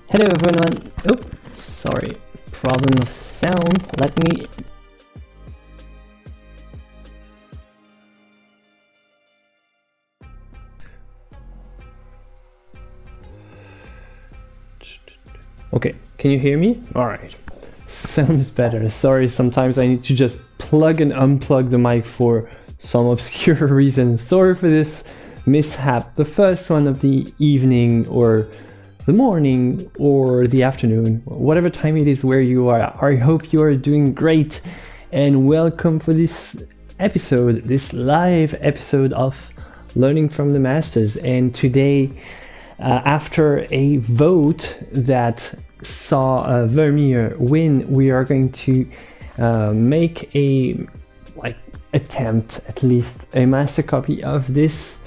Hello everyone. Oh, sorry, problem of sound. Let me... Okay, can you hear me? Alright, sounds better. Sorry, sometimes I need to just plug and unplug the mic for some obscure reason. Sorry for this mishap. The first one of the evening or the morning or the afternoon, whatever time it is where you are. I hope you are doing great and welcome for this episode, this live episode of Learning from the Masters. And today, after a vote that saw Vermeer win, we are going to make a attempt, at least a master copy of this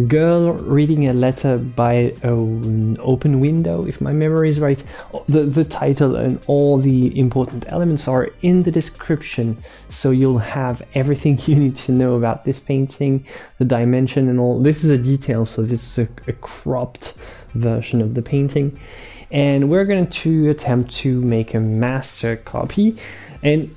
girl reading a letter by an open window, if my memory is right. The title and all the important elements are in the description, so you'll have everything you need to know about this painting, the dimension and all. This is a detail, so this is a cropped version of the painting, and we're going to attempt to make a master copy. And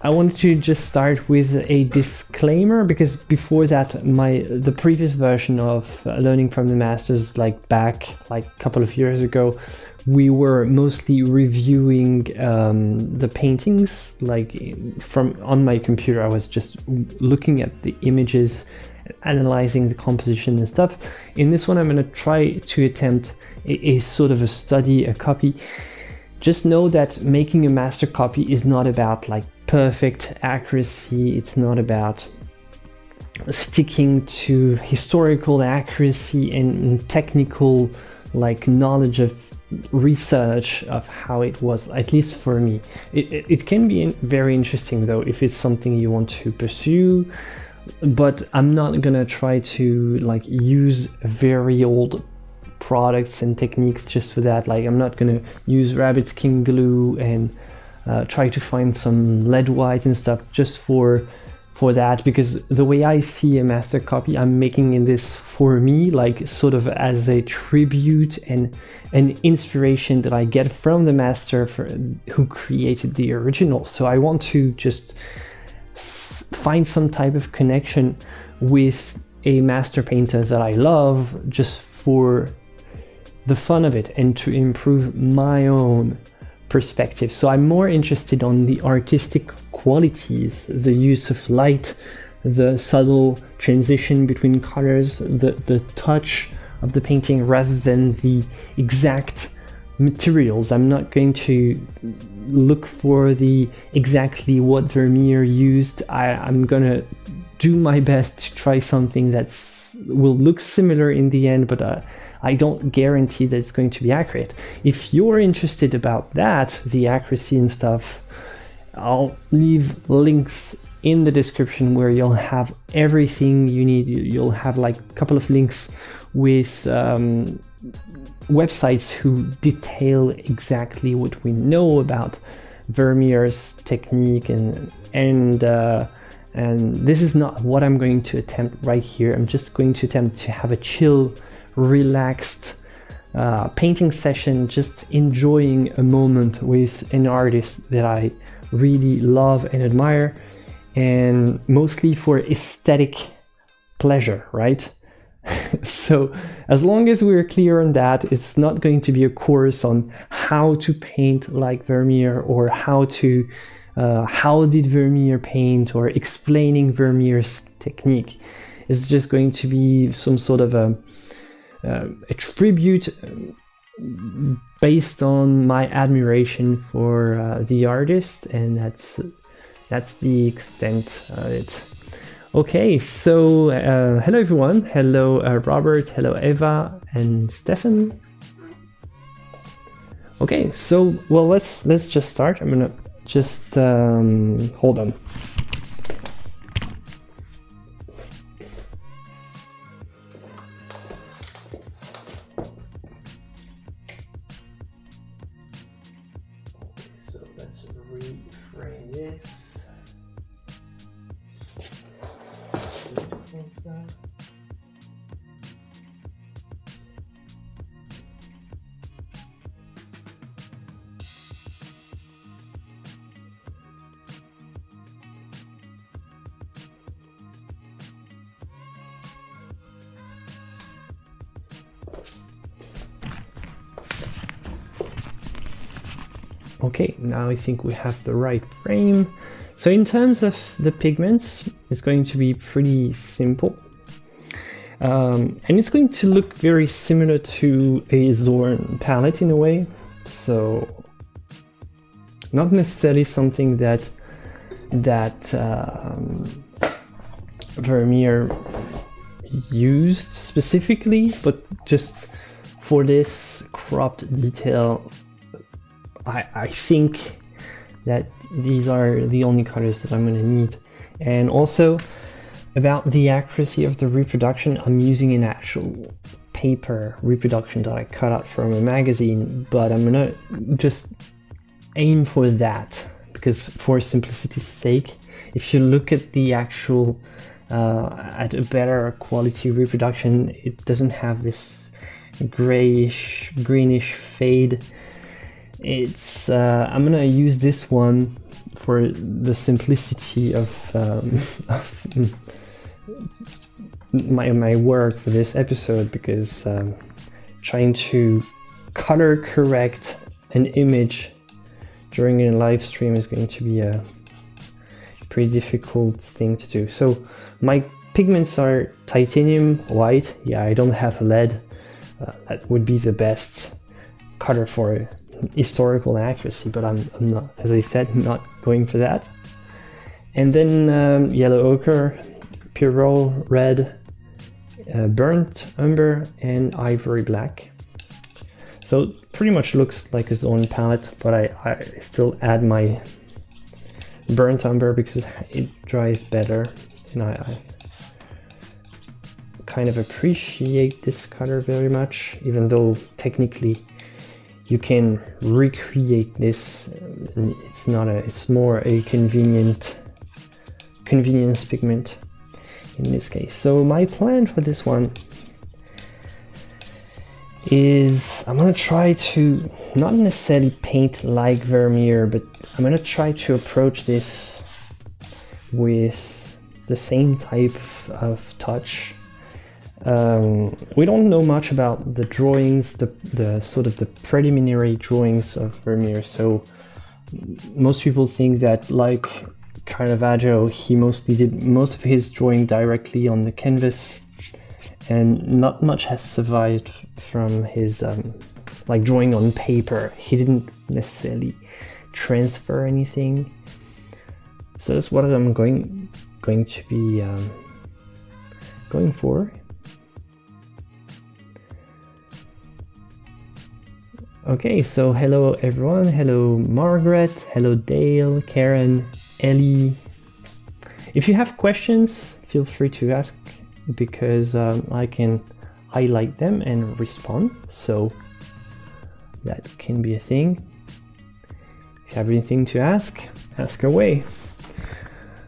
I wanted to just start with a disclaimer, because before that, the previous version of Learning from the Masters, back a couple of years ago, we were mostly reviewing the paintings. From on my computer, I was just looking at the images, analyzing the composition and stuff. In this one, I'm going to try to attempt a sort of a study, a copy. Just know that making a master copy is not about perfect accuracy. It's not about sticking to historical accuracy and technical knowledge of research of how it was, at least for me. It can be very interesting though if it's something you want to pursue, but I'm not gonna try to use very old products and techniques just for that. I'm not gonna use rabbit skin glue and try to find some lead white and stuff just for that, because the way I see a master copy, I'm making in this for me, sort of as a tribute and an inspiration that I get from the master who created the original. So I want to just find some type of connection with a master painter that I love, just for the fun of it and to improve my own perspective. So I'm more interested on the artistic qualities, the use of light, the subtle transition between colors, the touch of the painting, rather than the exact materials. I'm not going to look for the exactly what Vermeer used. I'm gonna do my best to try something that's will look similar in the end, but I don't guarantee that it's going to be accurate. If you're interested about that, the accuracy and stuff, I'll leave links in the description where you'll have everything you need. You'll have a couple of links with websites who detail exactly what we know about Vermeer's technique, and this is not what I'm going to attempt right here. I'm just going to attempt to have a chill, relaxed painting session, just enjoying a moment with an artist that I really love and admire, and mostly for aesthetic pleasure, right? So as long as we're clear on that, it's not going to be a course on how to paint like Vermeer, or how did Vermeer paint, or explaining Vermeer's technique. It's just going to be some sort of a tribute based on my admiration for the artist, and that's the extent of it. Okay, so hello everyone. Hello Robert, hello Eva and Stefan. Okay, so well, let's just start. I'm gonna just hold on. So let's reframe this. Okay, now I think we have the right frame. So in terms of the pigments, it's going to be pretty simple. And it's going to look very similar to a Zorn palette in a way. So not necessarily something that Vermeer used specifically, but just for this cropped detail, I think that these are the only colors that I'm going to need. And also about the accuracy of the reproduction, I'm using an actual paper reproduction that I cut out from a magazine, but I'm going to just aim for that, because for simplicity's sake, if you look at the actual at a better quality reproduction, it doesn't have this grayish greenish fade. It's I'm gonna use this one for the simplicity of my work for this episode, because trying to color correct an image during a live stream is going to be a pretty difficult thing to do. So my pigments are titanium white. Yeah, I don't have lead. That would be the best color for historical accuracy, but I'm not, as I said, not going for that. And then yellow ochre, pyrrole red, burnt umber, and ivory black. So it pretty much looks like a Zorn palette, but I still add my burnt umber because it dries better, and I kind of appreciate this color very much, even though technically you can recreate this. It's not a, it's more a convenience pigment in this case. So my plan for this one is I'm gonna try to not necessarily paint like Vermeer, but I'm gonna try to approach this with the same type of touch. We don't know much about the drawings, the sort of the preliminary drawings of Vermeer, so most people think that, like Caravaggio, he mostly did most of his drawing directly on the canvas, and not much has survived from his like drawing on paper. He didn't necessarily transfer anything, so that's what I'm going to be going for. Okay, so hello everyone, hello Margaret, hello Dale, Karen, Ellie. If you have questions, feel free to ask, because I can highlight them and respond, so that can be a thing. If you have anything to ask away.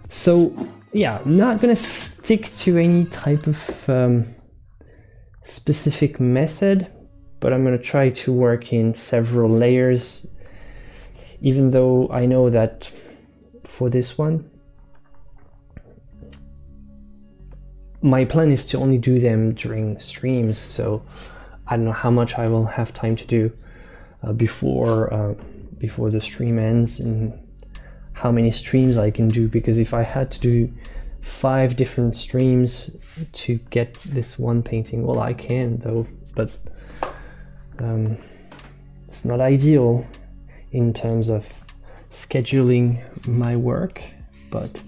So yeah, I'm not gonna stick to any type of specific method, but I'm going to try to work in several layers, even though I know that for this one, my plan is to only do them during streams, so I don't know how much I will have time to do before the stream ends, and how many streams I can do, because if I had to do 5 different streams to get this one painting, well, I can though, but it's not ideal in terms of scheduling my work, but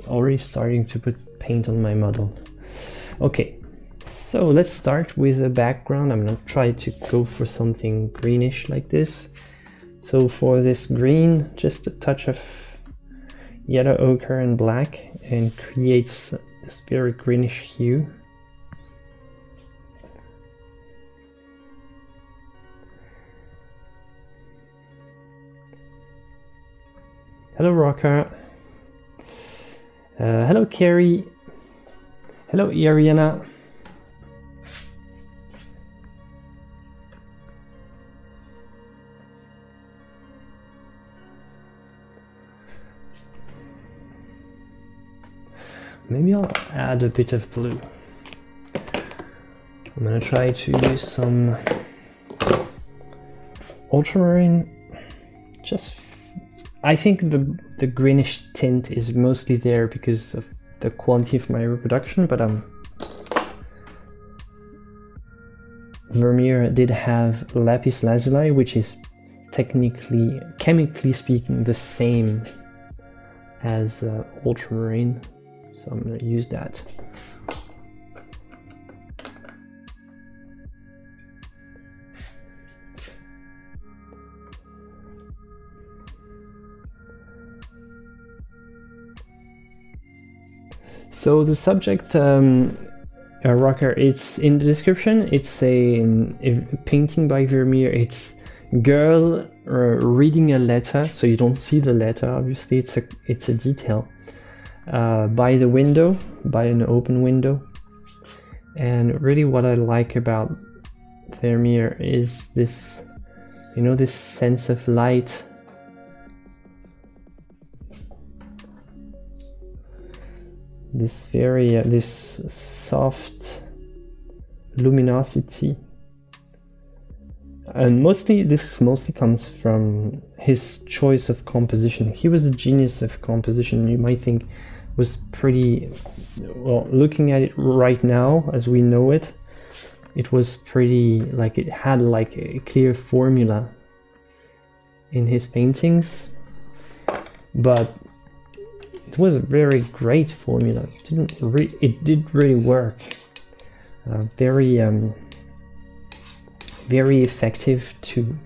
already starting to put paint on my model. Okay, so let's start with a background. I'm gonna try to go for something greenish like this. So for this green, just a touch of yellow ochre and black, and creates this very greenish hue. Hello Rocker. Hello Carrie. Hello Ariana. Maybe I'll add a bit of blue. I'm gonna try to use some ultramarine, just, I think the greenish tint is mostly there because of the quality of my reproduction, but Vermeer did have lapis lazuli, which is technically, chemically speaking, the same as ultramarine, so I'm going to use that. So the subject, rocker, it's in the description. It's a painting by Vermeer. It's girl reading a letter, so you don't see the letter. Obviously, it's a detail by the window, by an open window. And really, what I like about Vermeer is this, you know, this sense of light. This very this soft luminosity, and this mostly comes from his choice of composition. He was a genius of composition. You might think was pretty well, looking at it right now as we know it, it was pretty, like, it had like a clear formula in his paintings, but it was a very great formula. It did really work. Very effective to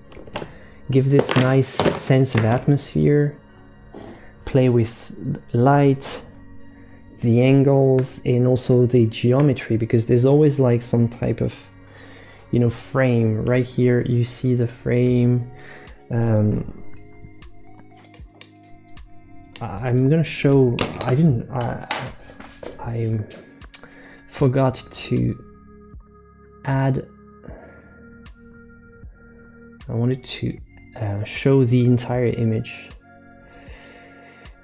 give this nice sense of atmosphere, play with light, the angles, and also the geometry, because there's always like some type of, you know, frame. Right here you see the frame. I'm gonna show, I forgot to add, I wanted to show the entire image,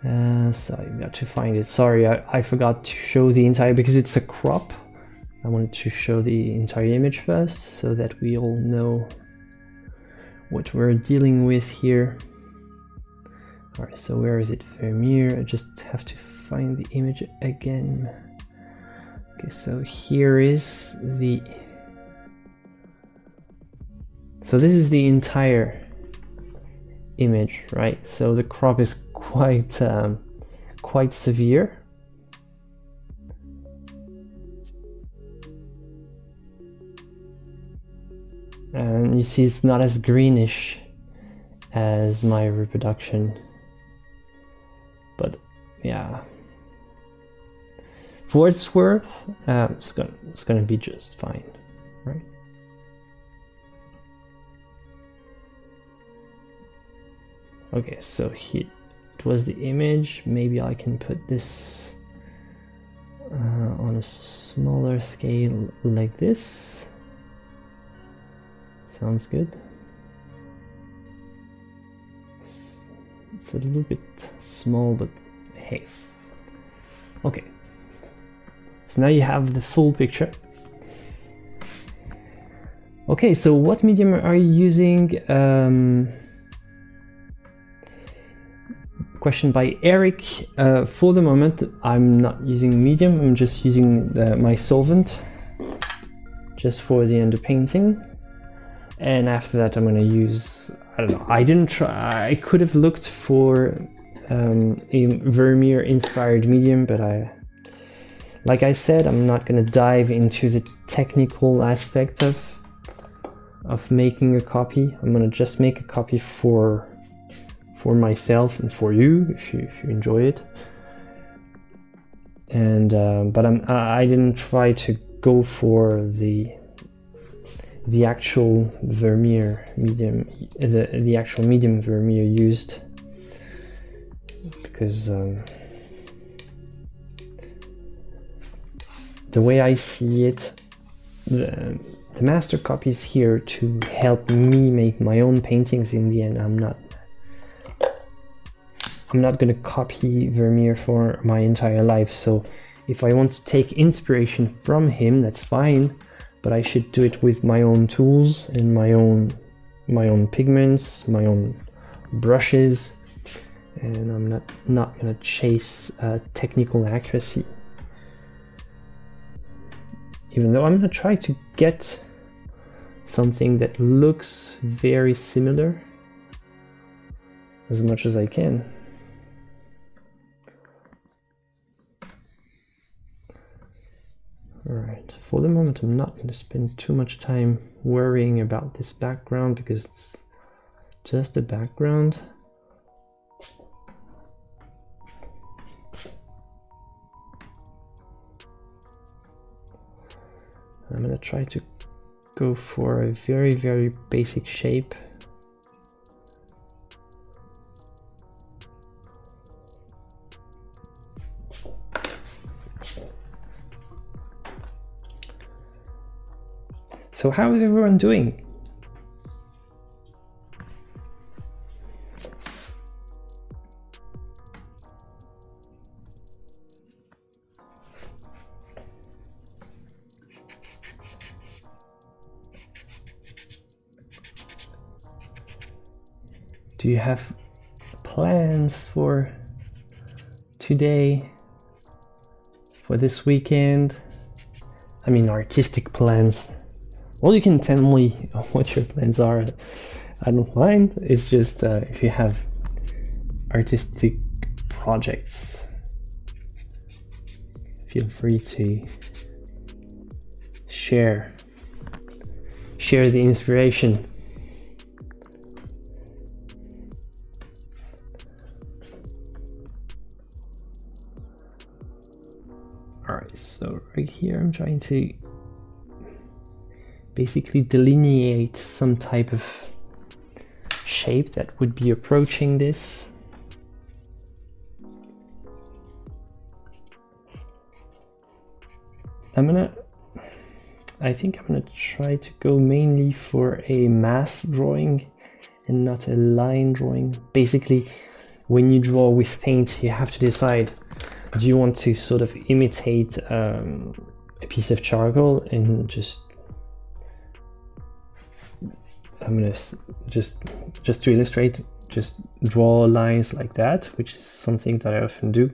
so I got to find it. Sorry, I forgot to show the entire, because it's a crop. I wanted to show the entire image first so that we all know what we're dealing with here. Alright, so where is it? Vermeer. I just have to find the image again. Okay, so here is the... So this is the entire image, right? So the crop is quite severe. And you see it's not as greenish as my reproduction. But yeah, for what it's worth, it's gonna be just fine, right? Okay, so here it was the image. Maybe I can put this on a smaller scale like this. Sounds good. It's a little bit small, but hey. Okay. So now you have the full picture. Okay, so what medium are you using? Question by Eric. For the moment, I'm not using medium. I'm just using my solvent, just for the underpainting. And after that, I'm gonna use, I don't know, I didn't try, I could have looked for a Vermeer inspired medium, but like I said, I'm not gonna dive into the technical aspect of making a copy. I'm gonna just make a copy for myself and for you, if you enjoy it. And but I didn't try to go for the actual Vermeer medium, the actual medium Vermeer used, because the way I see it, the master copy is here to help me make my own paintings. In the end, I'm not going to copy Vermeer for my entire life. So if I want to take inspiration from him, that's fine, but I should do it with my own tools and my own my own pigments, my own brushes, and I'm not gonna chase technical accuracy. Even though I'm gonna try to get something that looks very similar as much as I can. Alright, for the moment I'm not going to spend too much time worrying about this background because it's just a background. I'm going to try to go for a very, very basic shape. So how is everyone doing? Do you have plans for today, for this weekend? I mean, artistic plans. Well, you can tell me what your plans are. I don't mind. It's just if you have artistic projects, feel free to share the inspiration. Alright, so right here I'm trying to basically delineate some type of shape that would be approaching this. I think I'm gonna try to go mainly for a mass drawing and not a line drawing. Basically, when you draw with paint, you have to decide, do you want to sort of imitate a piece of charcoal and just I'm gonna just to illustrate, just draw lines like that, which is something that I often do.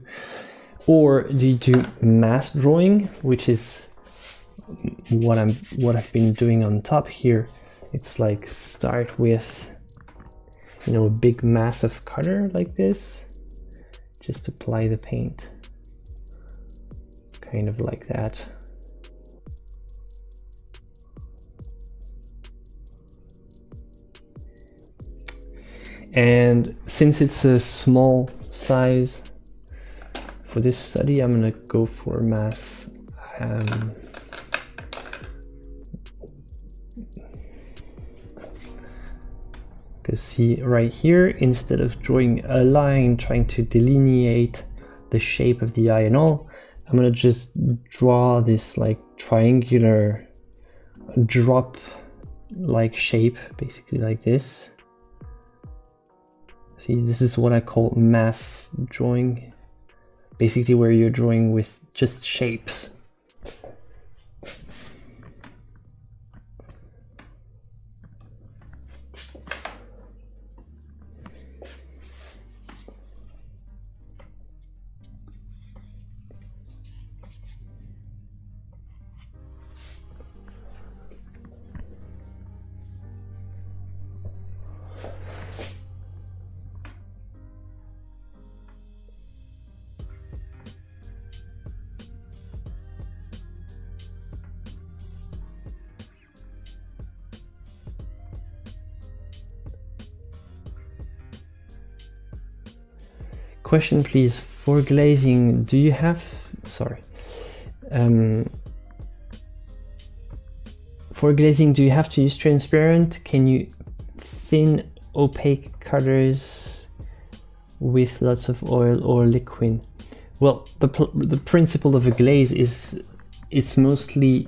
Or do you do mass drawing, which is what I've been doing on top here. It's like start with, you know, a big mass of color like this, just apply the paint, kind of like that. And since it's a small size for this study, I'm gonna go for mass. Because see right here, instead of drawing a line trying to delineate the shape of the eye and all, I'm gonna just draw this like triangular drop like shape, basically like this. See, this is what I call mass drawing, basically where you're drawing with just shapes. Question please, for glazing, do you have, for glazing, do you have to use transparent? Can you thin opaque colors with lots of oil or liquid? Well, the principle of a glaze is it's mostly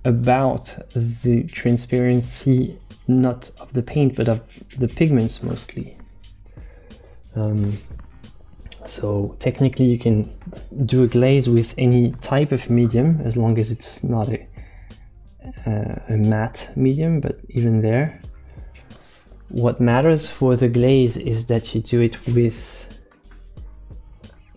about the transparency, not of the paint, but of the pigments mostly. So technically you can do a glaze with any type of medium as long as it's not a matte medium, but even there. What matters for the glaze is that you do it with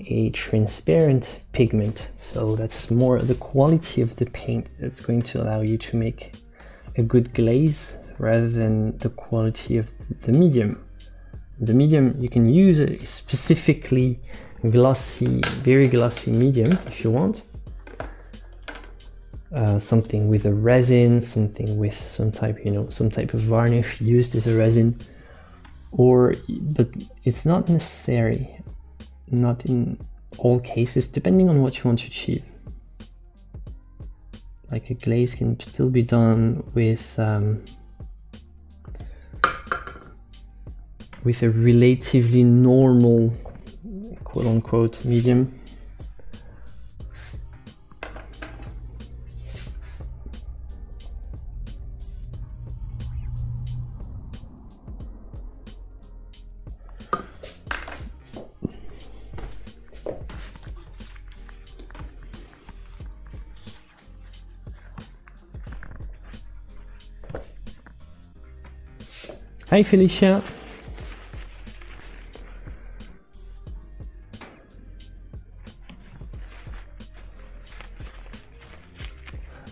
a transparent pigment, so that's more the quality of the paint that's going to allow you to make a good glaze rather than the quality of the medium. The medium, you can use a specifically glossy, very glossy medium if you want. Something with a resin, something with some type, you know, some type of varnish used as a resin, but it's not necessary. Not in all cases, depending on what you want to achieve. Like a glaze can still be done with a relatively normal, quote-unquote, medium. Hi Felicia.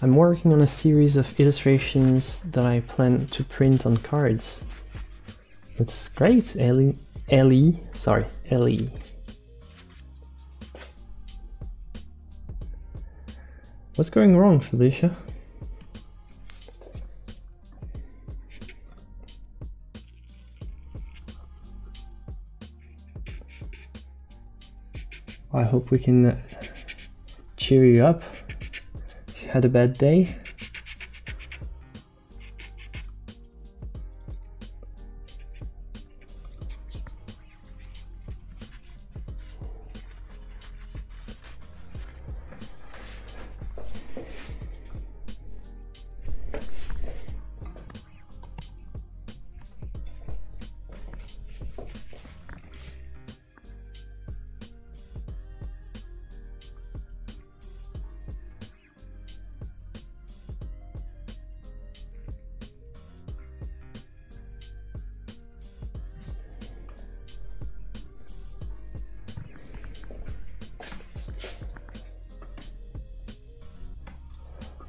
I'm working on a series of illustrations that I plan to print on cards. It's great, Ellie. Ellie. What's going wrong, Felicia? I hope we can cheer you up if you had a bad day.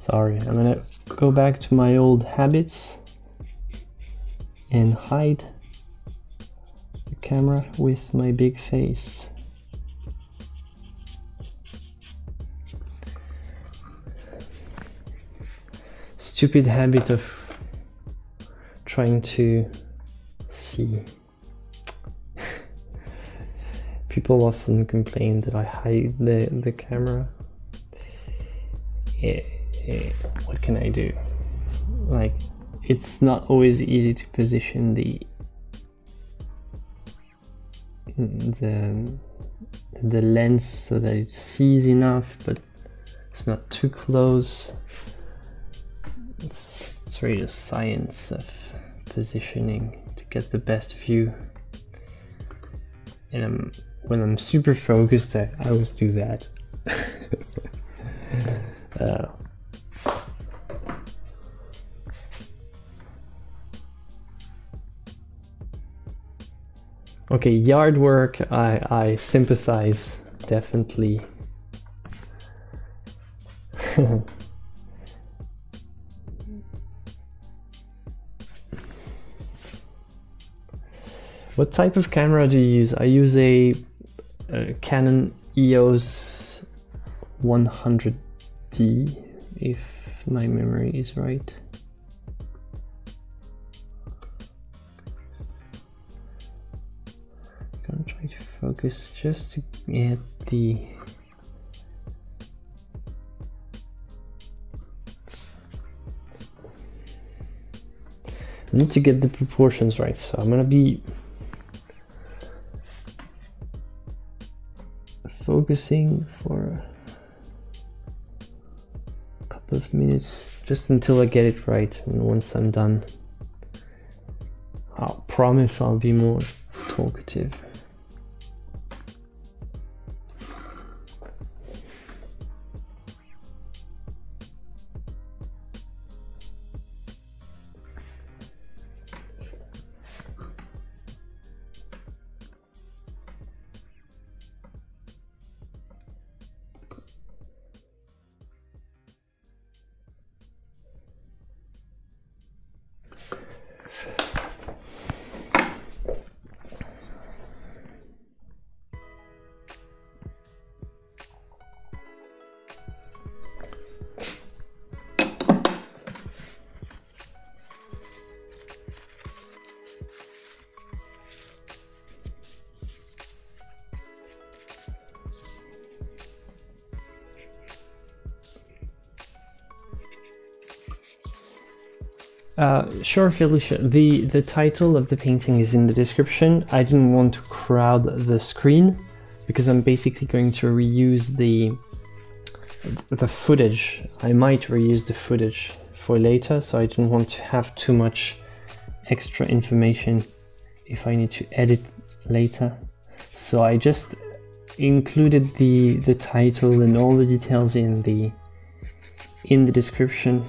Sorry, I'm gonna go back to my old habits and hide the camera with my big face. Stupid habit of trying to see. People often complain that I hide the camera. What can I do? Like, it's not always easy to position the lens so that it sees enough, but it's not too close. It's really a science of positioning to get the best view. And when I'm super focused, I always do that. Okay, yard work, I sympathize, definitely. What type of camera do you use? I use a Canon EOS 100D, if my memory is right. I'm gonna try to focus just to get the I need to get the proportions right, so I'm gonna be focusing for a couple of minutes just until I get it right, and once I'm done, I'll promise I'll be more talkative. Sure, Felicia. The title of the painting is in the description. I didn't want to crowd the screen because I'm basically going to reuse the footage. I might reuse the footage for later, so I didn't want to have too much extra information if I need to edit later. So I just included the title and all the details in the description.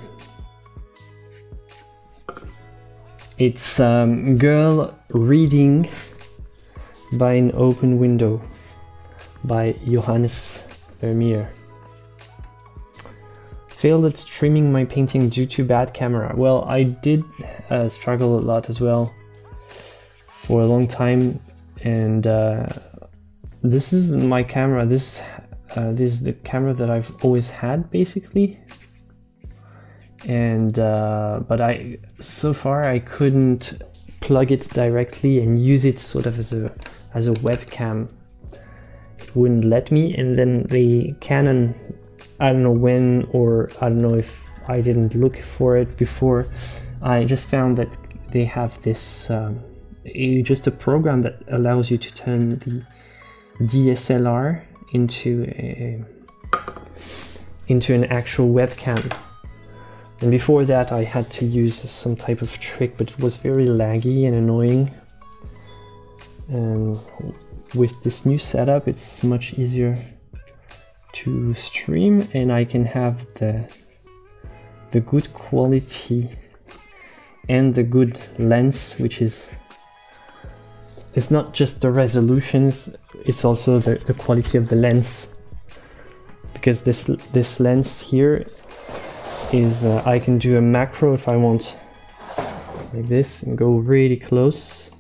It's Girl Reading by an Open Window by Johannes Vermeer. Failed at streaming my painting due to bad camera. Well, I did struggle a lot as well for a long time, and this is my camera. This is the camera that I've always had, basically. And but so far I couldn't plug it directly and use it sort of as a webcam. It wouldn't let me, and then the Canon, I don't know when, or I don't know if I didn't look for it before, I just found that they have this just a program that allows you to turn the DSLR into an actual webcam. And before that I had to use some type of trick, but it was very laggy and annoying. And with this new setup it's much easier to stream, and I can have the good quality and the good lens, which is, it's not just the resolutions, it's also the quality of the lens, because this lens here is I can do a macro if I want, like this, and go really close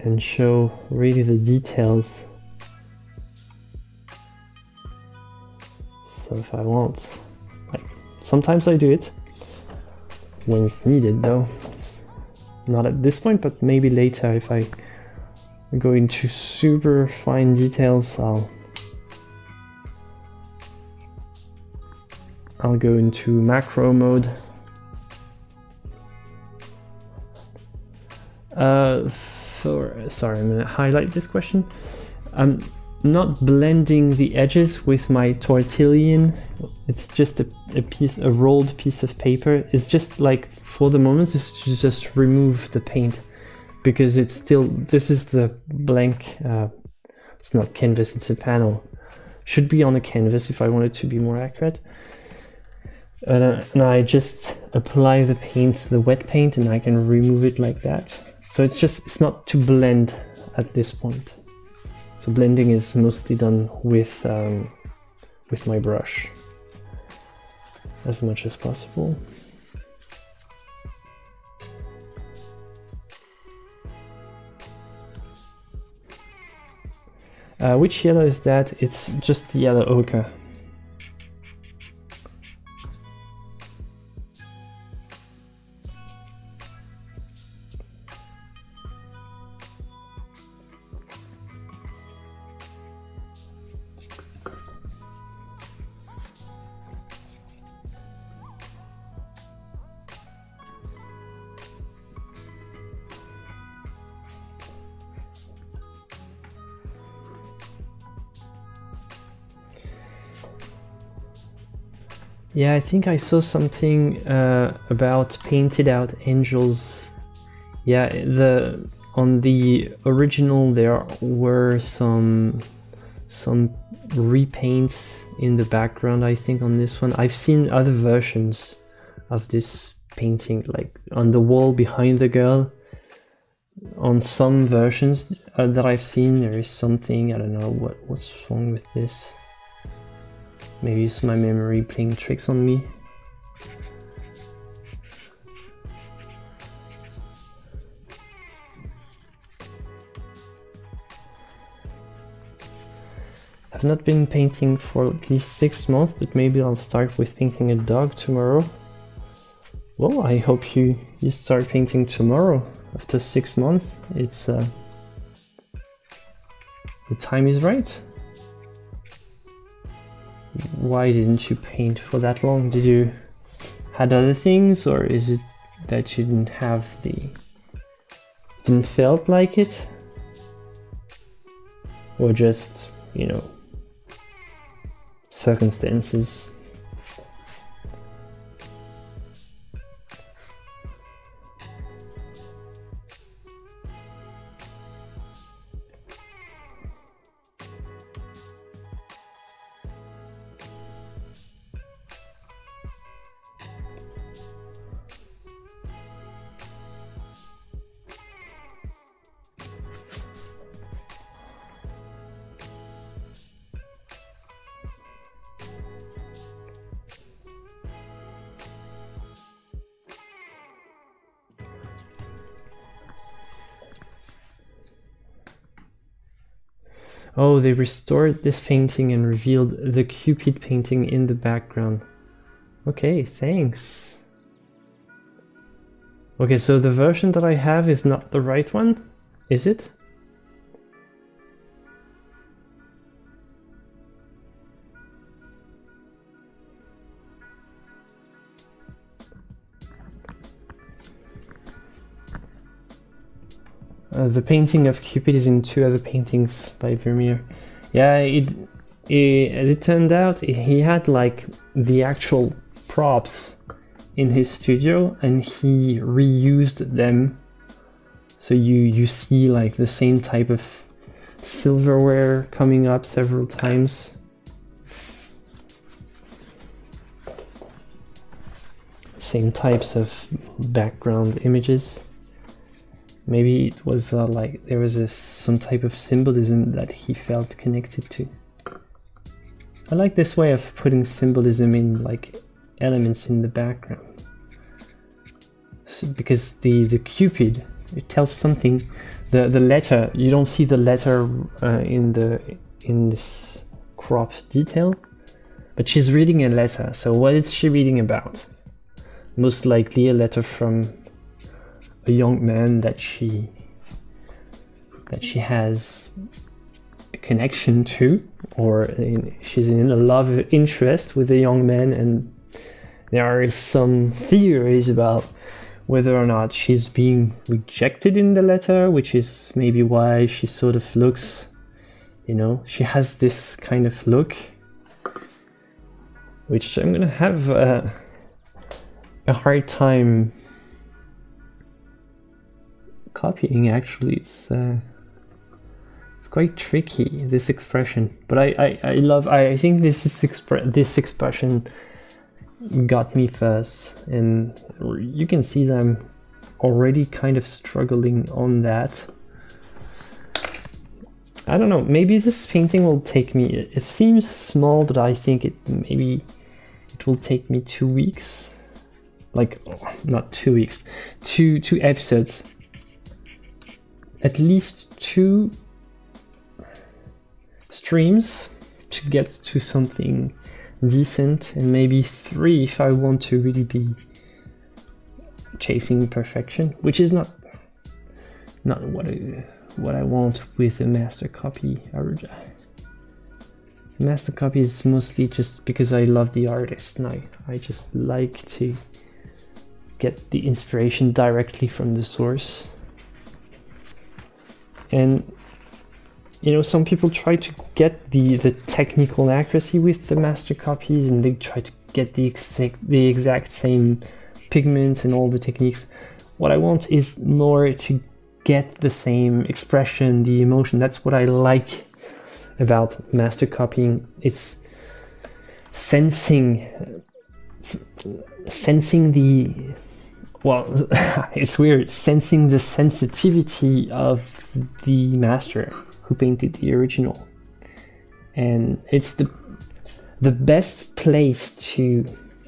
and show really the details. So if I want, like, sometimes I do it when it's needed though. It's not at this point, but maybe later if I go into super fine details, I'll go into macro mode. Sorry, I'm gonna highlight this question. I'm not blending the edges with my tortillon. It's just a rolled piece of paper. It's just like, for the moment, it's to just remove the paint, because it's still, this is the blank, it's not canvas, it's a panel. Should be on a canvas if I want it to be more accurate. And I just apply the paint, the wet paint, and I can remove it like that. So it's not to blend at this point. So blending is mostly done with my brush as much as possible. Which yellow is that? It's just the yellow ochre. Yeah, I think I saw something about painted out angels. Yeah, on the original there were some repaints in the background. I think on this one I've seen other versions of this painting, like on the wall behind the girl. On some versions that I've seen, there is something, I don't know what's wrong with this. Maybe it's my memory playing tricks on me. I've not been painting for at least 6 months, but maybe I'll start with painting a dog tomorrow. Well, I hope you start painting tomorrow after 6 months. It's the time is right. Why didn't you paint for that long? Did you had other things, or is it that you didn't felt like it, or just, you know, circumstances? Oh, they restored this painting and revealed the Cupid painting in the background. Okay, thanks. Okay, so the version that I have is not the right one, is it? The painting of Cupid is in 2 other paintings by Vermeer. Yeah, as it turned out, he had like the actual props in his studio and he reused them. So you see like the same type of silverware coming up several times. Same types of background images. Maybe it was like there was some type of symbolism that he felt connected to. I like this way of putting symbolism in like elements in the background. So, because the Cupid, it tells something. The letter, you don't see the letter in this crop detail, but she's reading a letter. So what is she reading about? Most likely a letter from a young man that she has a connection to, or she's in a love interest with a young man, and there are some theories about whether or not she's being rejected in the letter, which is maybe why she sort of looks, you know, she has this kind of look, which I'm gonna have a hard time copying. Actually, it's quite tricky, this expression, but I think this expression got me first, and you can see that I'm already kind of struggling on that. I don't know, maybe this painting will take me, it seems small, but I think maybe it will take me 2 weeks, like not 2 weeks, two episodes, at least 2 streams to get to something decent, and maybe 3 if I want to really be chasing perfection, which is not what I want with a master copy. The master copy is mostly just because I love the artist, and I just like to get the inspiration directly from the source. And you know, some people try to get the technical accuracy with the master copies, and they try to get the exact same pigments and all the techniques. What I want is more to get the same expression, the emotion. That's what I like about master copying. It's sensing the, well, it's weird, sensing the sensitivity of the master who painted the original. And it's the best place to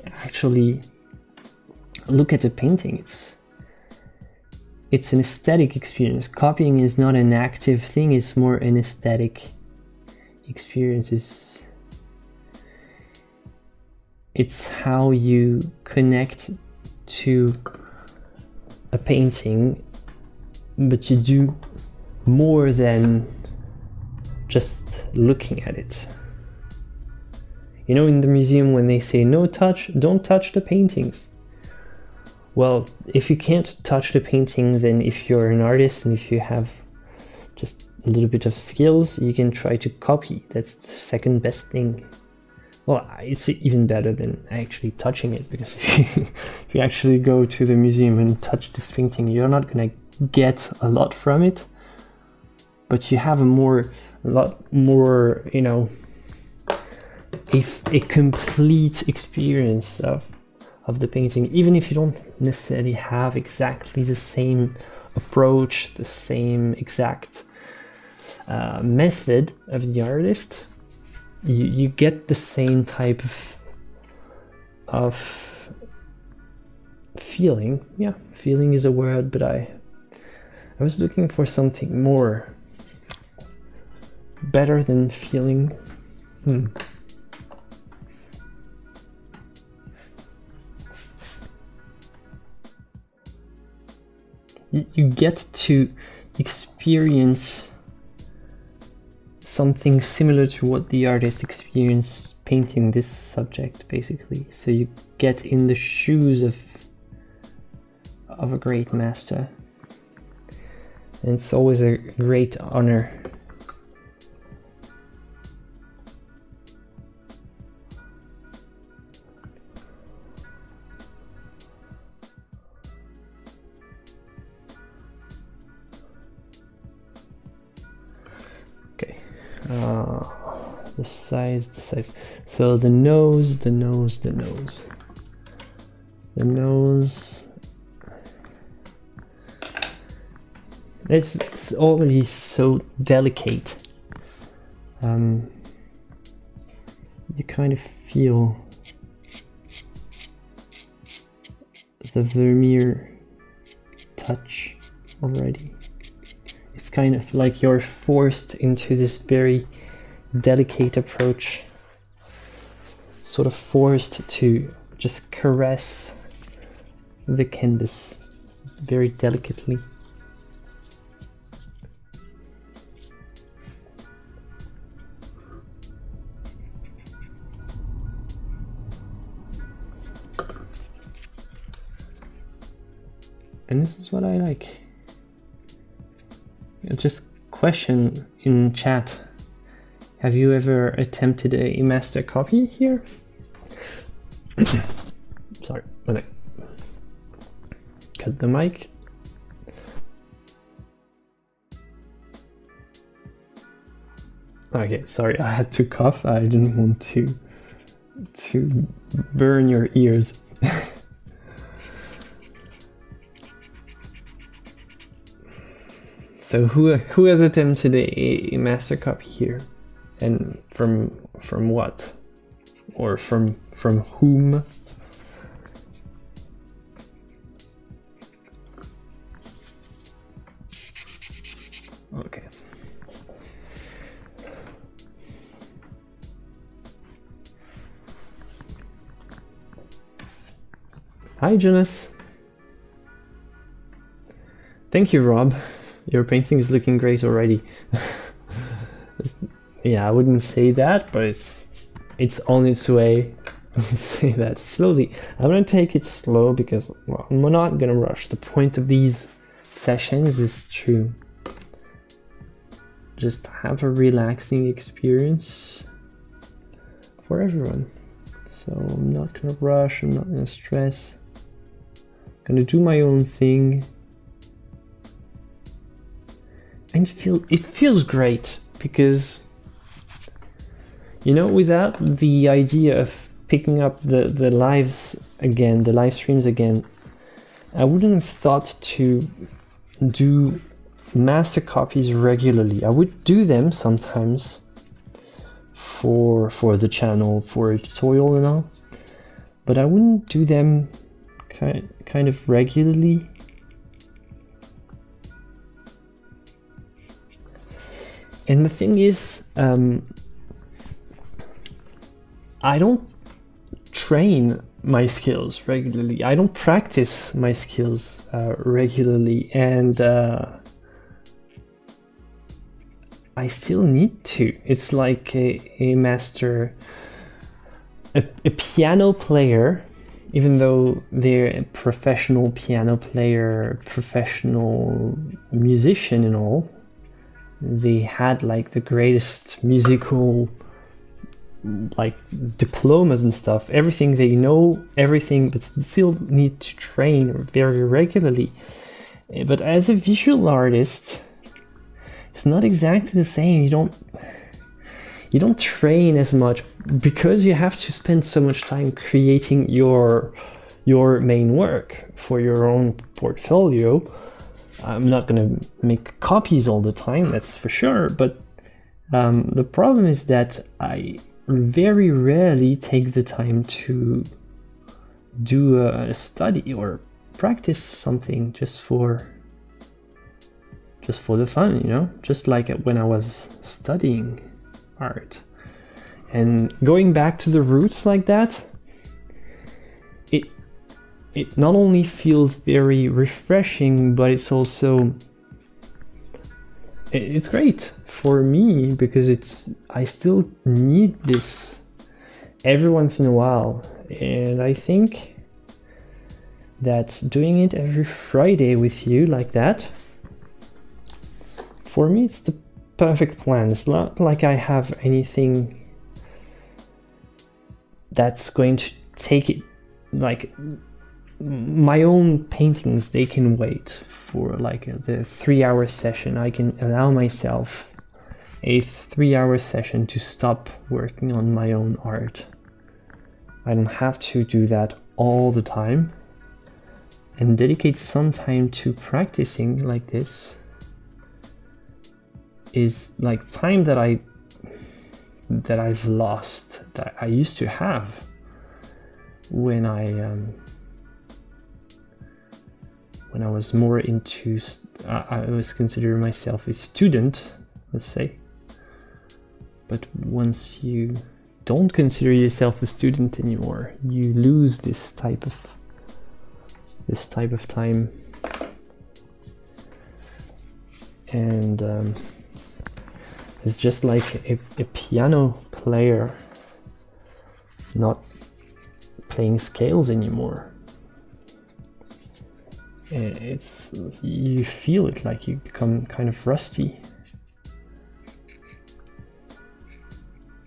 actually look at a painting. It's an aesthetic experience. Copying is not an active thing, it's more an aesthetic experience. It's how you connect to a painting, but you do more than just looking at it. You know, in the museum when they say no touch, don't touch the paintings, Well, if you can't touch the painting, then if you're an artist and if you have just a little bit of skills, you can try to copy. That's the second best thing. Well, it's even better than actually touching it, because if you actually go to the museum and touch this painting, you're not gonna get a lot from it, but you have a lot more, you know, a complete experience of the painting, even if you don't necessarily have exactly the same approach, the same exact method of the artist. You get the same type of feeling. Yeah, feeling is a word, but I was looking for something more better than feeling. You get to experience something similar to what the artist experienced painting this subject, basically. So you get in the shoes of a great master, and it's always a great honor. The size. So the nose. It's already so delicate. You kind of feel the Vermeer touch already. It's kind of like you're forced into this very delicate approach, sort of forced to just caress the canvas very delicately. And this is what I like. Just question in chat. Have you ever attempted a master copy here? Sorry, let me cut the mic. Okay, sorry, I had to cough. I didn't want to burn your ears. So who has attempted a master copy here? And from what? Or from whom? Okay. Hi, Johannes. Thank you, Rob. Your painting is looking great already. Yeah, I wouldn't say that, but it's on its way. Say that slowly. I'm gonna take it slow because, well, I'm not gonna rush. The point of these sessions is to just have a relaxing experience for everyone. So I'm not gonna rush, I'm not gonna stress. I'm gonna do my own thing. And it feels great because, you know, without the idea of picking up the lives again, the live streams again, I wouldn't have thought to do master copies regularly. I would do them sometimes for the channel, for a tutorial and all, but I wouldn't do them kind of regularly. And the thing is, I don't train my skills regularly. I don't practice my skills regularly, and I still need to. It's like a master, a piano player even though they're a professional piano player, professional musician and all, they had like the greatest musical like diplomas and stuff, everything, they know everything, but still need to train very regularly. But as a visual artist, it's not exactly the same. You don't train as much because you have to spend so much time creating your main work for your own portfolio. I'm not gonna make copies all the time, that's for sure, but the problem is that I very rarely take the time to do a study or practice something just for the fun, you know, just like when I was studying art. And going back to the roots like that, it not only feels very refreshing, but it's also it's great for me because I still need this every once in a while. And I think that doing it every Friday with you like that, for me it's the perfect plan. It's not like I have anything that's going to take it, like my own paintings, they can wait for like the 3-hour session. I can allow myself a 3-hour session to stop working on my own art. I don't have to do that all the time, and dedicate some time to practicing like this is like time that I've lost, that I used to have when I was more into, I was considering myself a student, let's say. But once you don't consider yourself a student anymore, you lose this type of time. And it's just like a piano player not playing scales anymore. You feel it, like you become kind of rusty.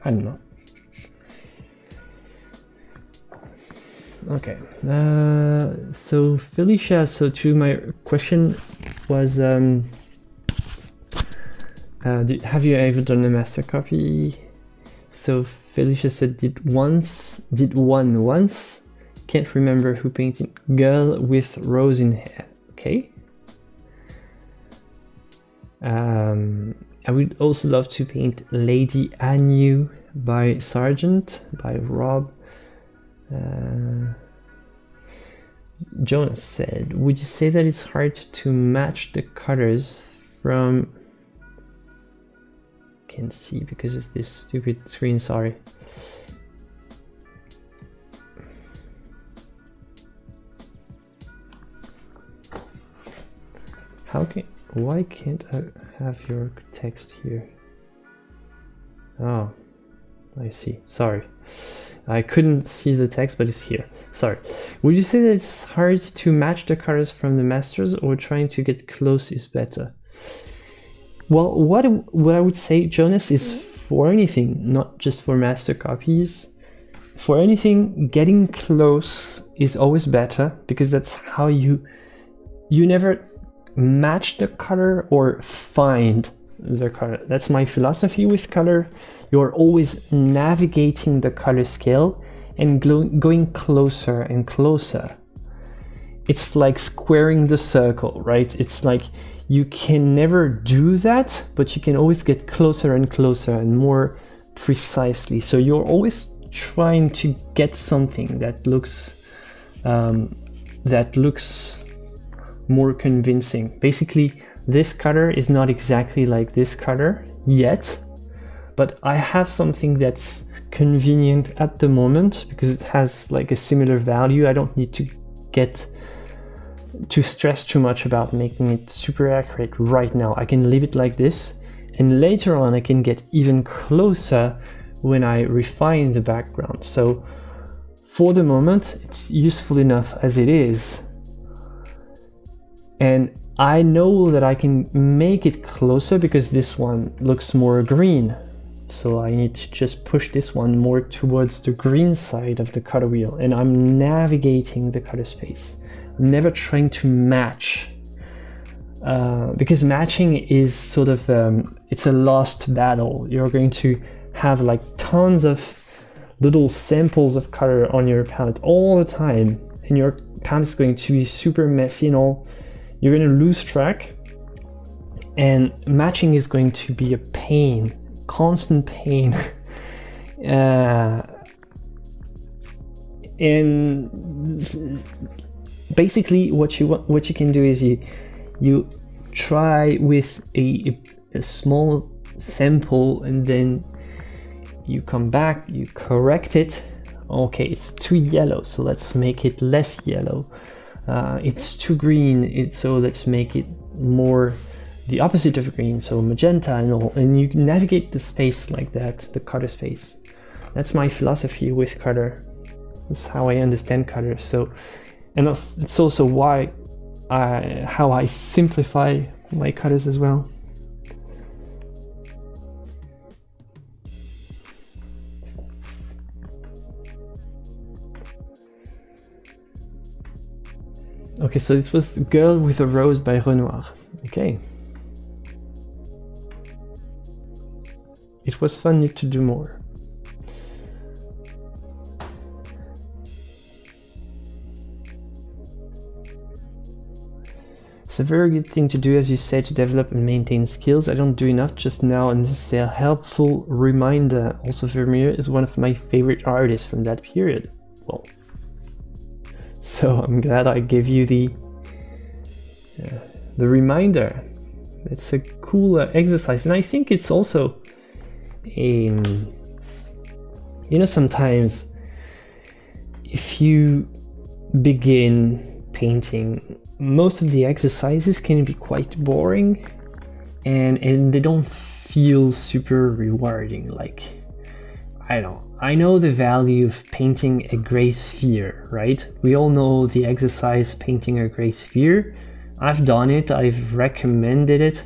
I don't know. Okay, so Felicia, so to my question was, have you ever done a master copy? So Felicia said did one once. Can't remember who painted. Girl with rose in hair. Okay. I would also love to paint Lady Anu by Sargent, by Rob. Jonas said, would you say that it's hard to match the colors from... Can't see because of this stupid screen, sorry. Why can't I have your text here? Oh, I see, sorry. I couldn't see the text, but it's here. Sorry. Would you say that it's hard to match the colors from the masters, or trying to get close is better? Well, what I would say, Jonas, is for anything, not just for master copies. For anything, getting close is always better, because that's how you never match the color or find the color. That's my philosophy with color. You're always navigating the color scale and going closer and closer. It's like squaring the circle, right? It's like you can never do that, but you can always get closer and closer and more precisely. So you're always trying to get something that looks more convincing. Basically, this color is not exactly like this color yet, but I have something that's convenient at the moment because it has like a similar value. I don't need to stress too much about making it super accurate right now. I can leave it like this, and later on I can get even closer when I refine the background. So for the moment, it's useful enough as it is. And I know that I can make it closer because this one looks more green. So I need to just push this one more towards the green side of the cutter wheel, and I'm navigating the cutter space. I'm never trying to match, because matching is sort of, it's a lost battle. You're going to have like tons of little samples of color on your palette all the time, and your palette is going to be super messy and all. You're going to lose track, and matching is going to be a pain. Constant pain. And basically what you can do is you try with a small sample, and then you come back, you correct it. Okay, it's too yellow, so let's make it less yellow. It's too green, so let's make it more the opposite of green, so magenta and all, and you navigate the space like that, the cutter space. That's my philosophy with cutter. That's how I understand cutter. So, and it's also why how I simplify my cutters as well. Okay, so it was Girl with a Rose by Renoir. Okay. It was fun to do more. It's a very good thing to do, as you say, to develop and maintain skills. I don't do enough just now, and this is a helpful reminder. Also, Vermeer is one of my favorite artists from that period. Well, so I'm glad I gave you the reminder. It's a cool exercise, and I think it's also you know, sometimes if you begin painting, most of the exercises can be quite boring, and they don't feel super rewarding. Like, I know the value of painting a gray sphere, right? We all know the exercise painting a gray sphere. I've done it, I've recommended it.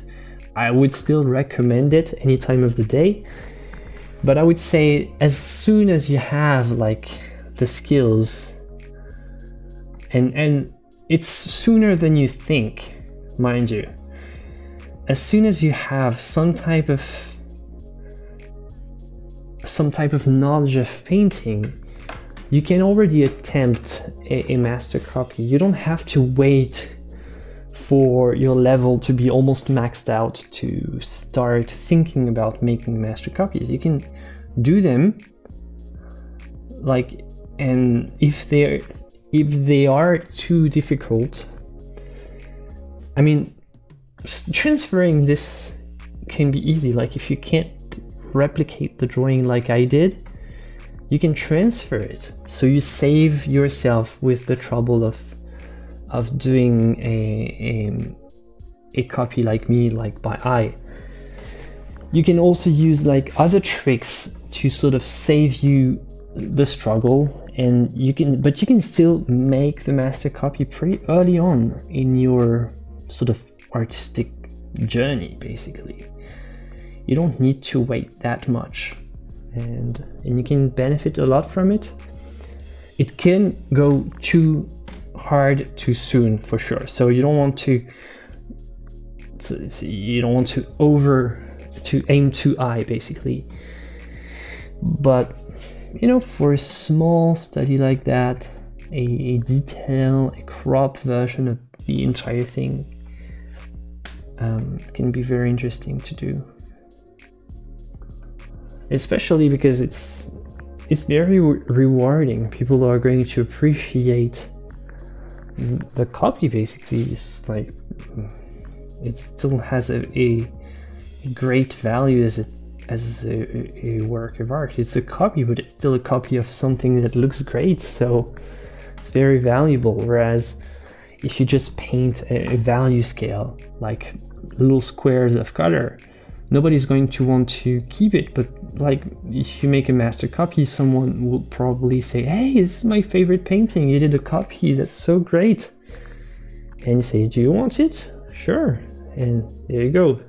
I would still recommend it any time of the day. But I would say, as soon as you have like the skills, and it's sooner than you think, mind you. As soon as you have some type of knowledge of painting, you can already attempt a master copy. You don't have to wait for your level to be almost maxed out to start thinking about making master copies. You can do them, like, and if they are too difficult, I mean, transferring this can be easy. Like, if you can't replicate the drawing like I did, you can transfer it, so you save yourself with the trouble of doing a copy like me, like by eye. You can also use like other tricks to sort of save you the struggle, and you can still make the master copy pretty early on in your sort of artistic journey. Basically, you don't need to wait that much, and you can benefit a lot from it. It can go too hard too soon, for sure. So you don't want to aim too high, basically. But you know, for a small study like that, a detail, a crop version of the entire thing can be very interesting to do, especially because it's very rewarding. People are going to appreciate the copy. Basically, it's like it still has a great value as a work of art. It's a copy, but it's still a copy of something that looks great, so it's very valuable. Whereas if you just paint a value scale, like little squares of color, nobody's going to want to keep it. But like if you make a master copy, someone will probably say, hey, this is my favorite painting, you did a copy, that's so great. And you say, do you want it? Sure. And there you go.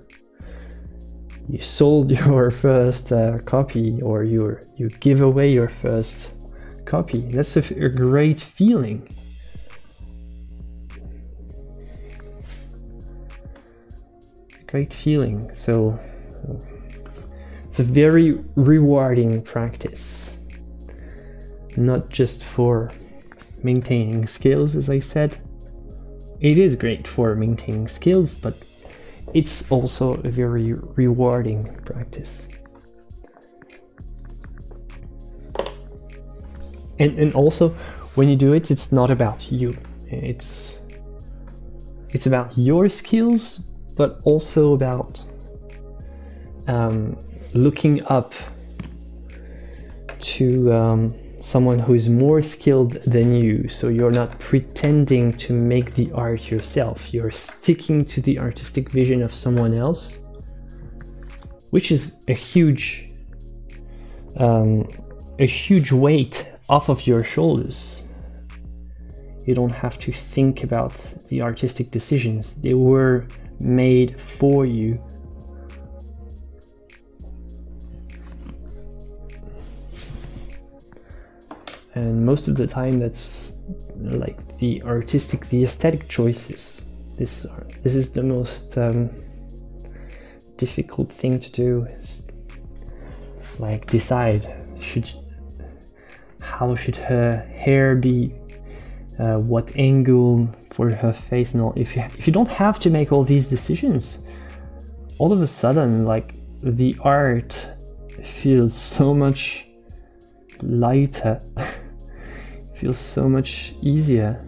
You sold your first copy, or you give away your first copy. That's a great feeling. Great feeling. So it's a very rewarding practice, not just for maintaining skills, as I said. It is great for maintaining skills, but it's also a very rewarding practice. And also, when you do it, it's not about you. It's about your skills, but also about looking up to someone who is more skilled than you. So you're not pretending to make the art yourself. You're sticking to the artistic vision of someone else, which is a huge weight off of your shoulders. You don't have to think about the artistic decisions. They were made for you. And most of the time, that's like the aesthetic choices. This is the most difficult thing to do. Is like decide how should her hair be, what angle for her face, and all. If you don't have to make all these decisions, all of a sudden, like, the art feels so much lighter. Feels so much easier.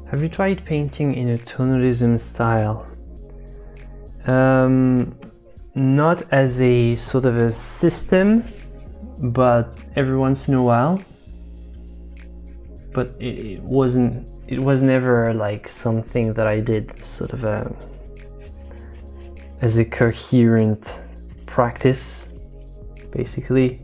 Have you tried painting in a tonalism style? Not as a sort of a system, but every once in a while. But it was never like something that I did sort of as a coherent practice, basically.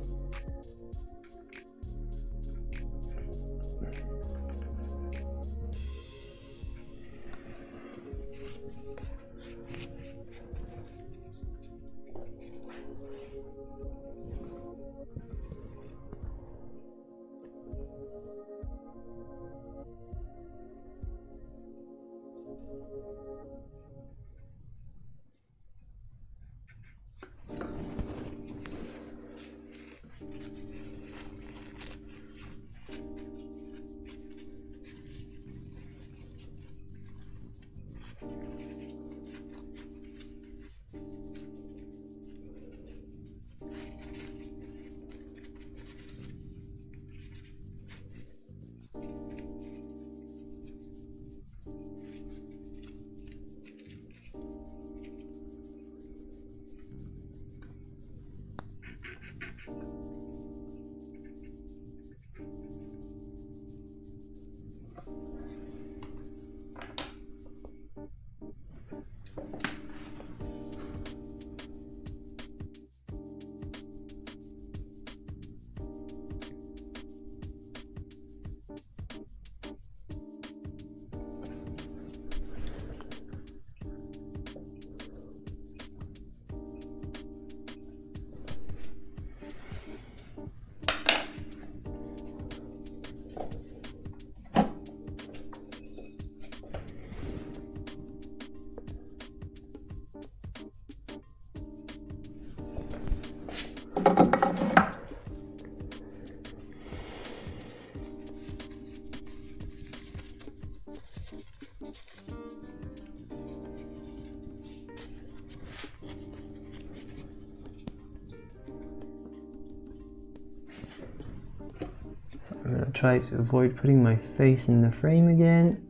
So I'm gonna try to avoid putting my face in the frame again,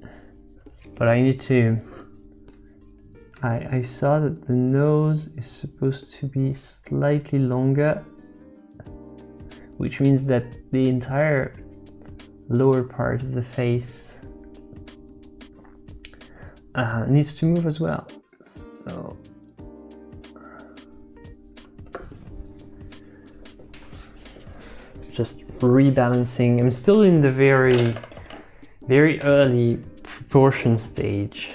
but I need to. I saw that the nose is supposed to be slightly longer, which means that the entire lower part of the face needs to move as well. So just rebalancing. I'm still in the very early proportion stage.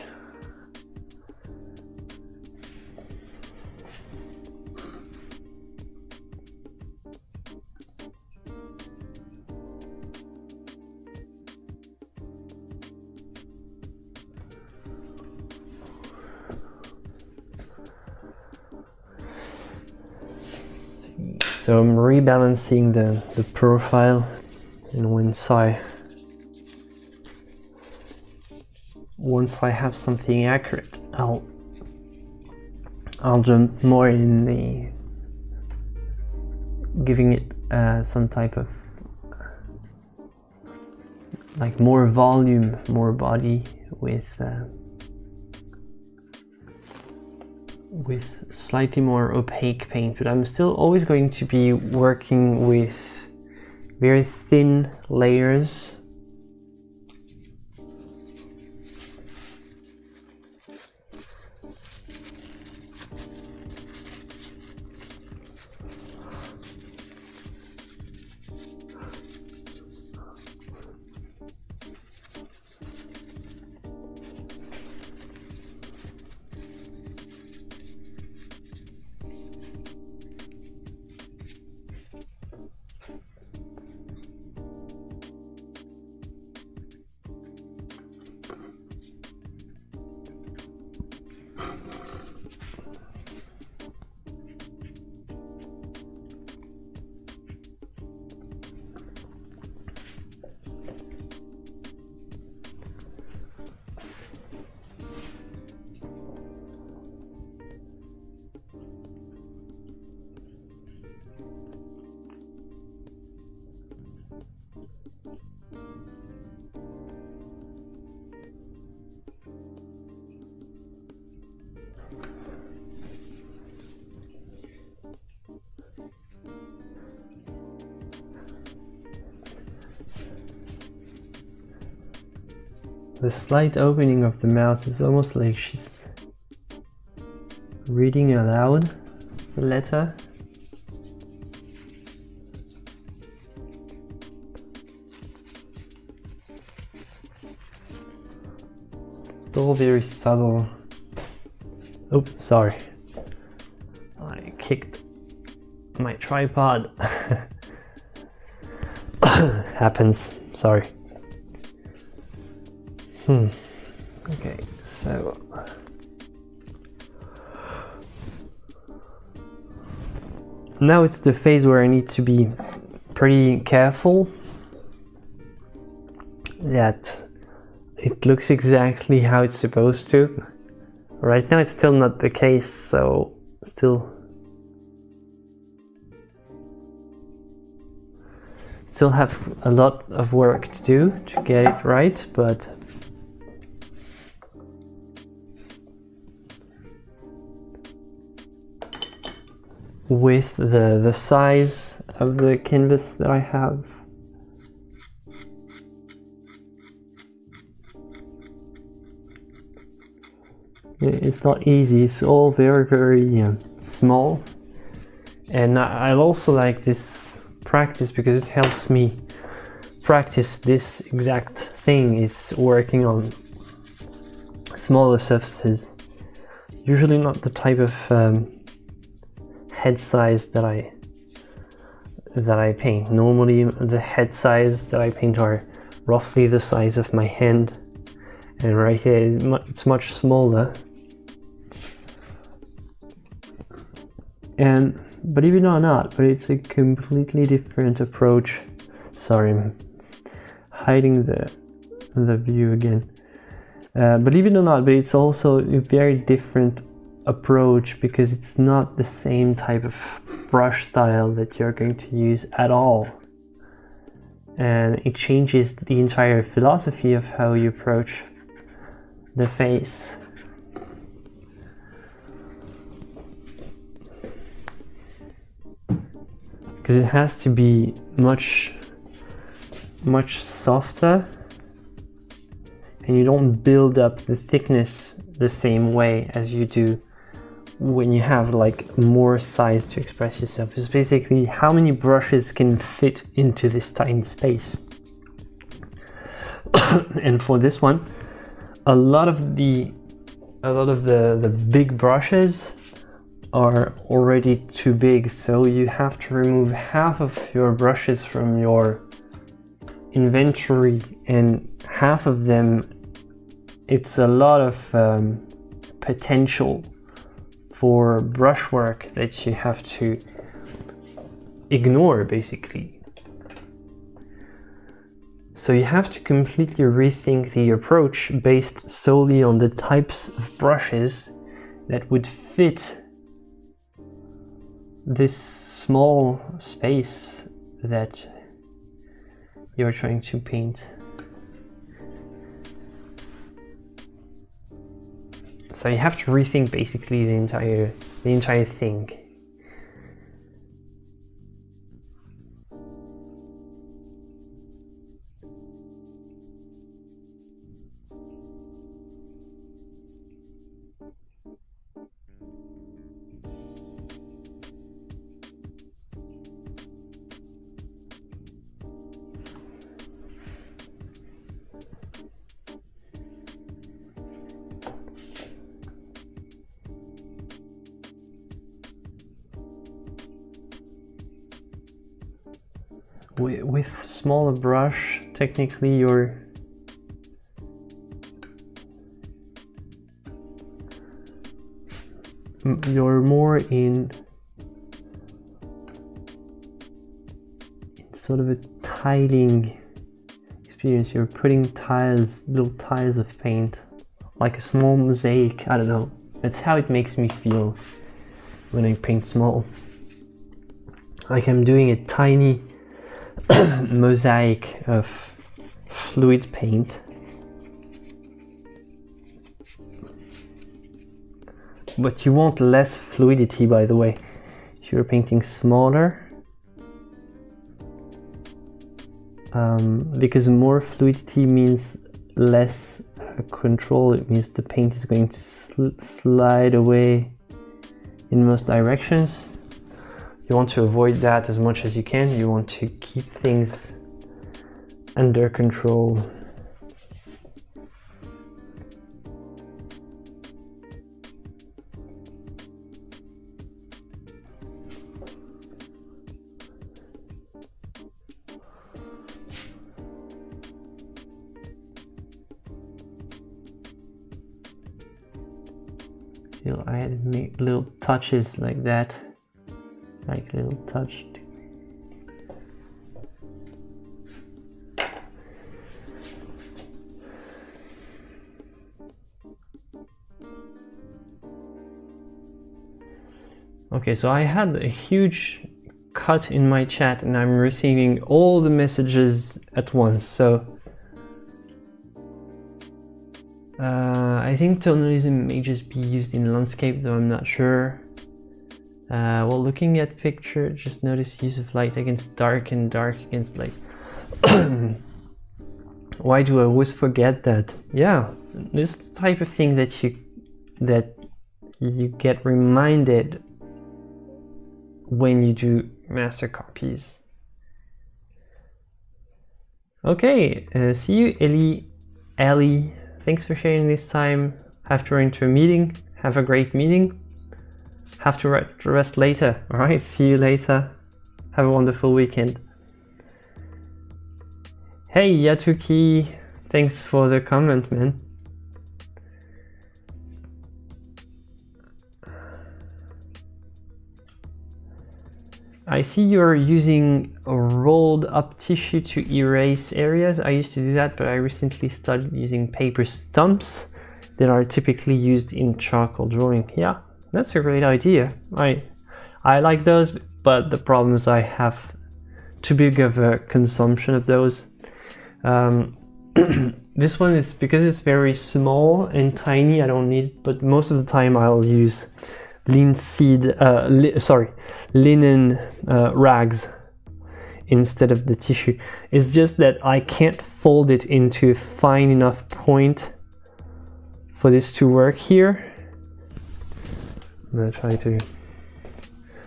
So I'm rebalancing the profile, and once I have something accurate, I'll jump more in the giving it some type of like more volume, more body with slightly more opaque paint, but I'm still always going to be working with very thin layers. The slight opening of the mouth is almost like she's reading aloud the letter. It's all very subtle. Oh, sorry. I kicked my tripod. Happens, sorry. Okay, so now it's the phase where I need to be pretty careful that it looks exactly how it's supposed to. Right now it's still not the case, so still have a lot of work to do to get it right, but with the size of the canvas that I have, it's not easy. It's all very small, and I also like this practice because it helps me practice this exact thing. It's working on smaller surfaces, usually not the type of head size that I paint. Normally the head size that I paint are roughly the size of my hand, and right here it's much smaller. And believe it or not, but it's a completely different approach. Sorry, I'm hiding the view again. Believe it or not, but it's also a very different approach because it's not the same type of brush style that you're going to use at all. and it changes the entire philosophy of how you approach the face. Because it has to be much softer, and you don't build up the thickness the same way as you do when you have like more size to express yourself. It's basically how many brushes can fit into this tiny space. And for this one, a lot of the big brushes are already too big, so you have to remove half of your brushes from your inventory, and half of them, it's a lot of potential for brushwork that you have to ignore, basically. So you have to completely rethink the approach based solely on the types of brushes that would fit this small space that you're trying to paint. So you have to rethink basically the entire thing. With smaller brush, technically you're more in sort of a tiling experience. You're putting little tiles of paint, like a small mosaic. I don't know. That's how it makes me feel when I paint small. Like I'm doing a tiny mosaic of fluid paint. But you want less fluidity, by the way. If you're painting smaller, because more fluidity means less control. It means the paint is going to slide away in most directions. You want to avoid that as much as you can. You want to keep things under control. I had make little touches like that. Like little touch. Okay, so I had a huge cut in my chat and I'm receiving all the messages at once, so I think tonalism may just be used in landscape, though I'm not sure. While looking at picture, just notice use of light against dark and dark against light. Why do I always forget that? Yeah, this type of thing that you get reminded when you do master copies. Okay, see you, Ellie. Thanks for sharing this time. Have to run to a meeting. Have a great meeting. Have to rest later. All right, see you later. Have a wonderful weekend. Hey, Yatuki. Thanks for the comment, man. I see you're using a rolled up tissue to erase areas. I used to do that, but I recently started using paper stumps that are typically used in charcoal drawing. Yeah, that's a great idea. I like those, but the problem is I have too big of a consumption of those. This one is, because it's very small and tiny, I don't need it, but most of the time I'll use linen rags instead of the tissue. It's just that I can't fold it into a fine enough point for this to work here. I'm gonna try to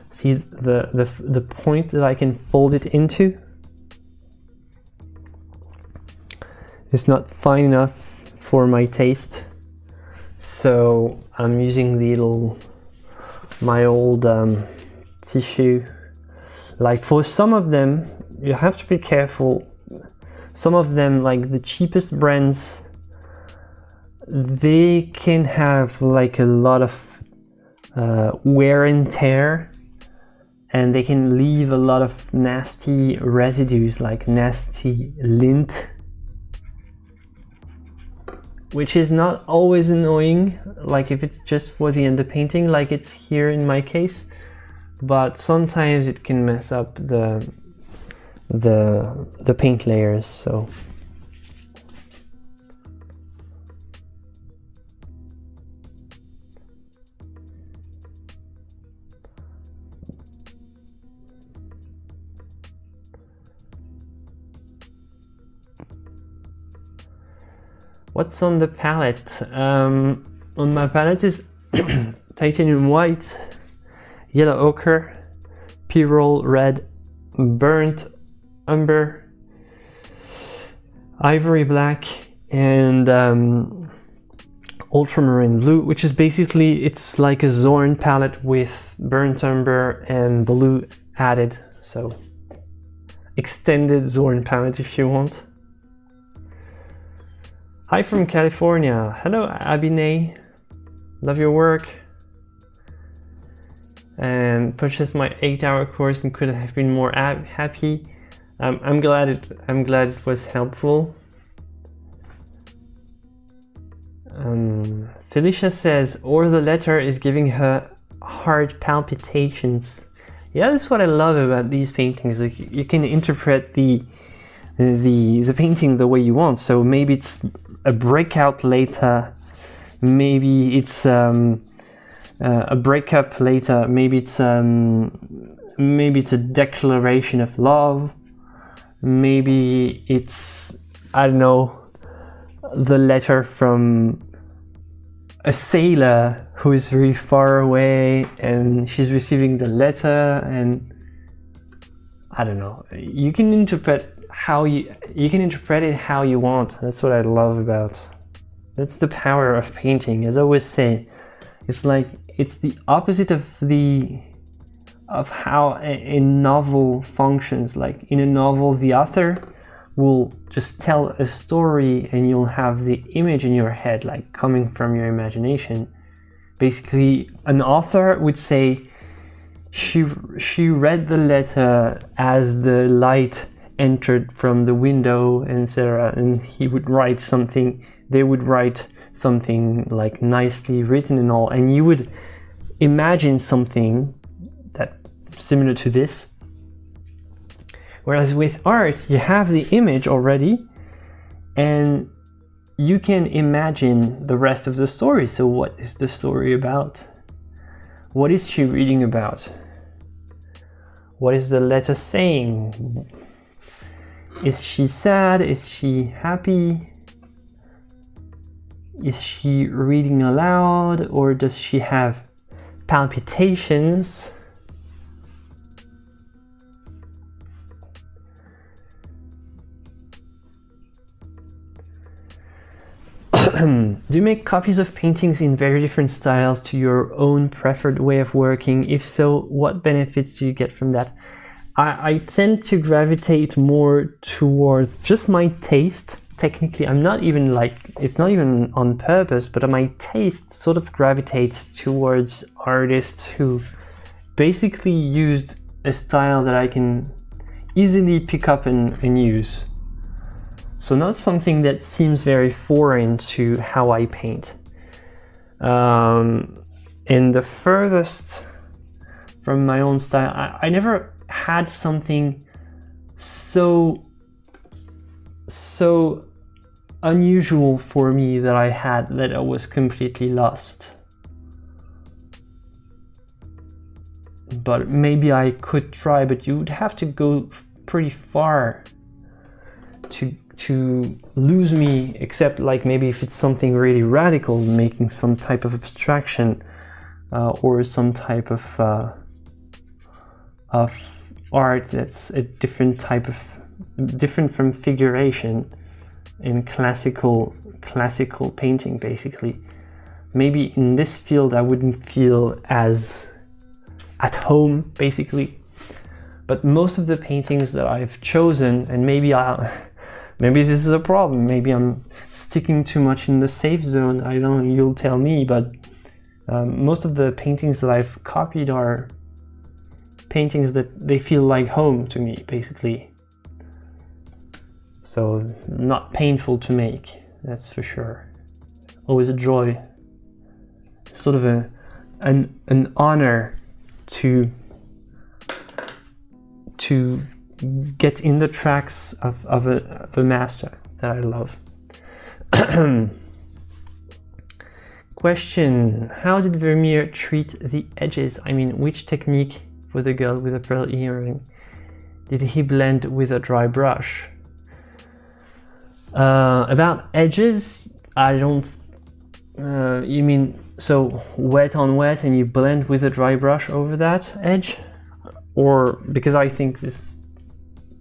see the point that I can fold it into. It's not fine enough for my taste, so I'm using my old tissue. Like for some of them, you have to be careful. Some of them, like the cheapest brands, they can have like a lot of wear and tear, and they can leave a lot of nasty residues, like nasty lint, which is not always annoying, like if it's just for the underpainting, like it's here in my case, but sometimes it can mess up the paint layers. So what's on the palette? On my palette is titanium white, yellow ochre, pyrrole red, burnt umber, ivory black, and ultramarine blue, which is basically, it's like a Zorn palette with burnt umber and blue added. So extended Zorn palette if you want. Hi from California. Hello, Abinay. Love your work. And purchased my 8-hour course and couldn't have been more happy. I'm glad it was helpful. Felicia says, or the letter is giving her heart palpitations. Yeah, that's what I love about these paintings. Like, you can interpret the painting the way you want. So maybe it's a breakout later, maybe it's a breakup later, maybe it's a declaration of love, maybe it's, I don't know, the letter from a sailor who is very far away and she's receiving the letter, and I don't know, you can interpret it how you want. That's what I love about. That's the power of painting. As I always say, it's like, it's the opposite of how a novel functions. Like in a novel, the author will just tell a story and you'll have the image in your head, like coming from your imagination. Basically, an author would say she read the letter as the light entered from the window, etc., and he would write something, they would write something like nicely written and all, and you would imagine something that similar to this. Whereas with art, you have the image already and you can imagine the rest of the story. So what is the story about? What is she reading about? What is the letter saying? Is she sad? Is she happy? Is she reading aloud, or does she have palpitations? Do you make copies of paintings in very different styles to your own preferred way of working? If so, what benefits do you get from that? I tend to gravitate more towards just my taste. Technically, I'm not even like, it's not even on purpose, but my taste sort of gravitates towards artists who basically used a style that I can easily pick up and use. So not something that seems very foreign to how I paint. And the furthest from my own style, I never had something so unusual for me that I was completely lost. But maybe I could try, but you would have to go pretty far to lose me, except like maybe if it's something really radical, making some type of abstraction or some type of art that's a different type of, different from figuration in classical painting, basically. Maybe in this field I wouldn't feel as at home, basically. But most of the paintings that I've chosen, and maybe this is a problem, maybe I'm sticking too much in the safe zone, I don't know, you'll tell me, but most of the paintings that I've copied are paintings that they feel like home to me, basically. So not painful to make, that's for sure. Always a joy. It's sort of an honor to get in the tracks of a master that I love. Question: how did Vermeer treat the edges? I mean, which technique for the girl with a pearl earring did he blend with a dry brush? About edges, I don't. You mean so wet on wet and you blend with a dry brush over that edge? Or because I think this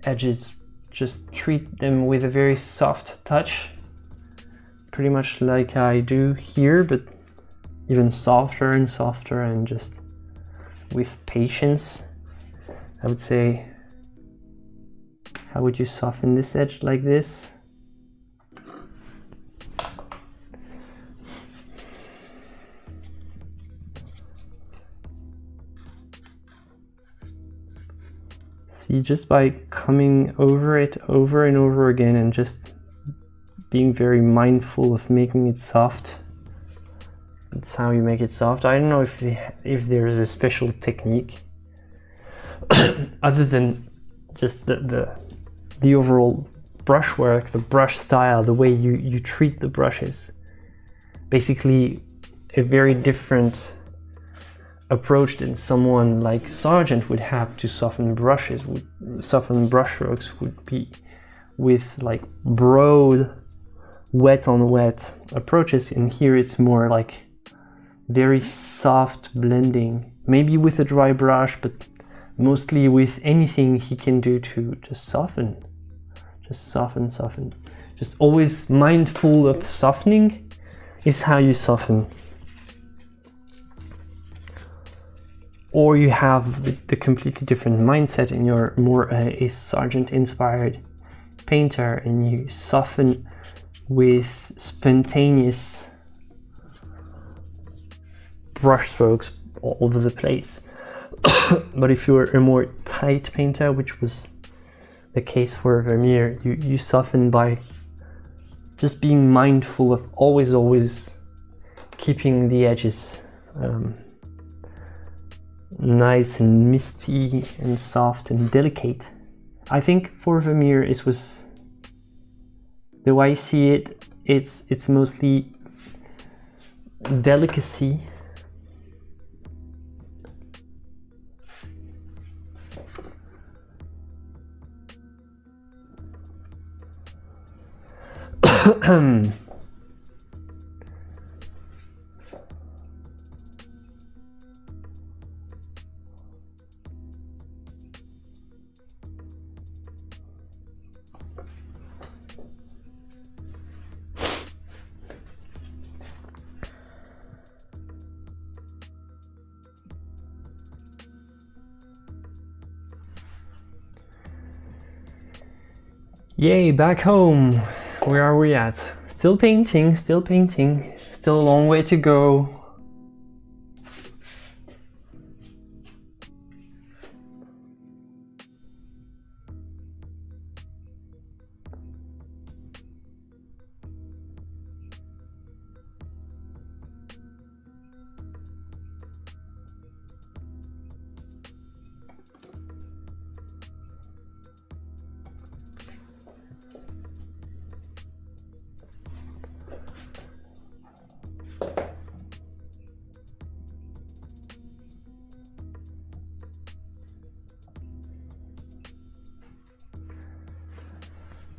edges, just treat them with a very soft touch, pretty much like I do here, but even softer and softer, and just with patience. I would say, how would you soften this edge like this? See, just by coming over it over and over again and just being very mindful of making it soft. That's how you make it soft. I don't know if there is a special technique other than just the overall brushwork, the brush style, the way you treat the brushes. Basically a very different approach than someone like Sargent would have to soften brushes, soften brushstrokes would be with like broad wet on wet approaches, and here it's more like very soft blending, maybe with a dry brush, but mostly with anything he can do to just soften. Just soften. Just always mindful of softening is how you soften. Or you have the completely different mindset and you're more a Sargent inspired painter and you soften with spontaneous brush strokes all over the place. But if you're a more tight painter, which was the case for Vermeer, you soften by just being mindful of always keeping the edges nice and misty and soft and delicate. I think for Vermeer it was, the way I see it, it's mostly delicacy. Yay, back home. Where are we at? Still painting, still a long way to go.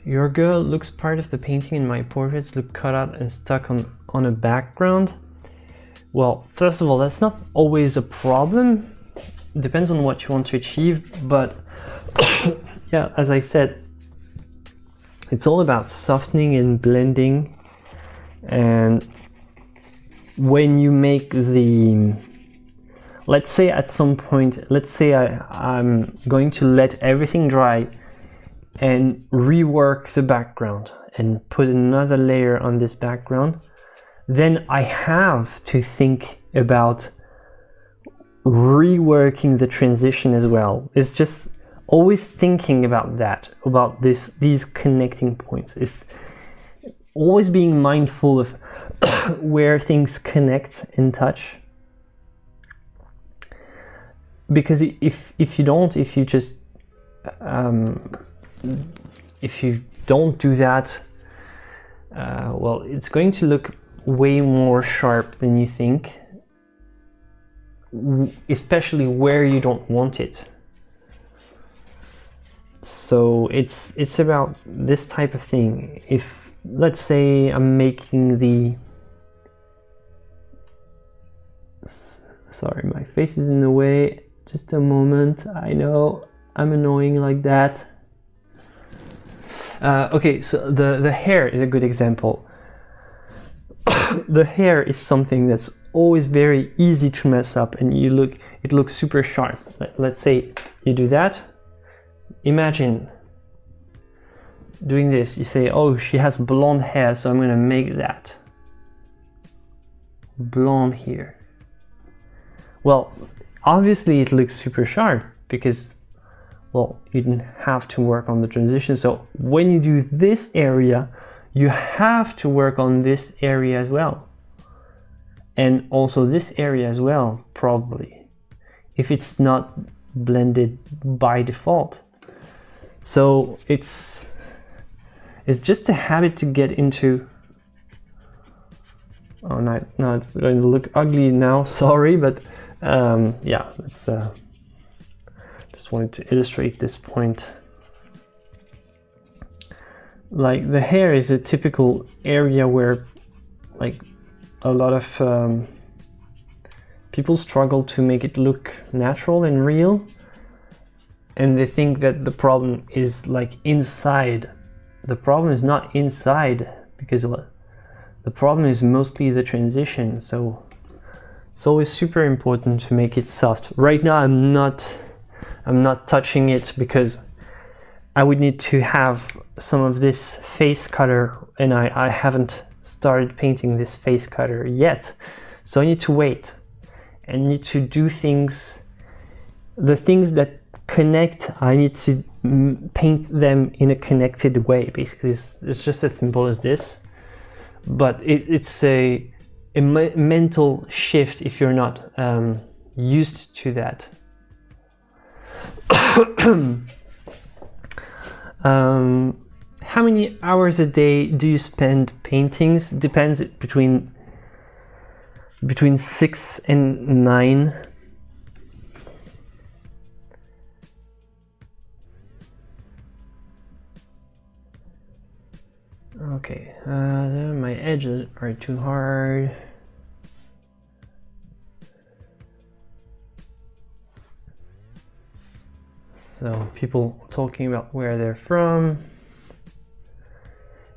Your girl looks part of the painting and my portraits look cut out and stuck on a background. Well, first of all, that's not always a problem. Depends on what you want to achieve, but yeah, as I said, it's all about softening and blending. And when you make the, let's say at some point, let's say I'm going to let everything dry and rework the background and put another layer on this background, then I have to think about reworking the transition as well. It's just always thinking about that, about these connecting points. It's always being mindful of where things connect and touch. Because if you don't do that, well, it's going to look way more sharp than you think, especially where you don't want it. So it's about this type of thing. If, let's say, I'm making the, sorry, my face is in the way, just a moment, I know I'm annoying like that. Okay, so the hair is a good example. The hair is something that's always very easy to mess up, and it looks super sharp. Let's say you do that. Imagine doing this. You say, oh, she has blonde hair, so I'm gonna make that blonde here. Well, obviously it looks super sharp because, well, you didn't have to work on the transition. So when you do this area, you have to work on this area as well. And also this area as well, probably, if it's not blended by default. So it's just a habit to get into. Oh, no, it's going to look ugly now, sorry, but yeah, it's just wanted to illustrate this point. Like, the hair is a typical area where, like, a lot of people struggle to make it look natural and real, and they think that the problem is like inside. The problem is not inside, because the problem is mostly the transition. So it's always super important to make it soft. Right now I'm not touching it because I would need to have some of this face color, and I haven't started painting this face color yet. So I need to wait and need to do things, the things that connect, I need to paint them in a connected way. Basically, it's just as simple as this, but it's a mental shift if you're not used to that. How many hours a day do you spend paintings? Depends, between 6 and 9. Okay, my edges are too hard. So, people talking about where they're from.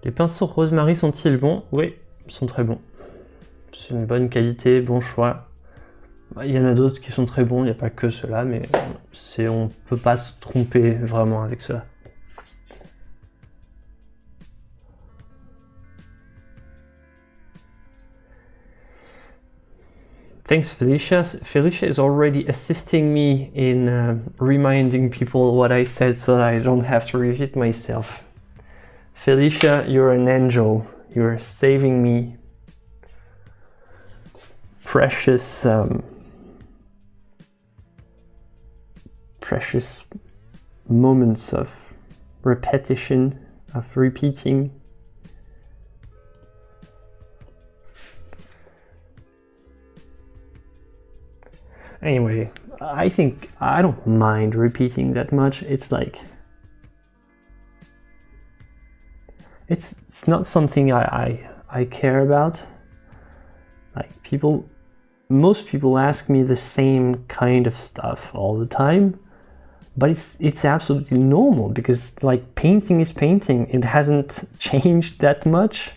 Les pinceaux rosemary sont-ils bons? Oui, ils sont très bons. C'est une bonne qualité, bon choix. Il y en a d'autres qui sont très bons, il n'y a pas que ceux-là, mais on ne peut pas se tromper vraiment avec ceux-là. Thanks, Felicia. Felicia is already assisting me in reminding people what I said so that I don't have to repeat myself. Felicia, you're an angel. You're saving me precious moments of repetition, of repeating. Anyway, I think I don't mind repeating that much. It's like, it's not something I care about. Like most people ask me the same kind of stuff all the time, but it's absolutely normal, because like painting is painting. It hasn't changed that much,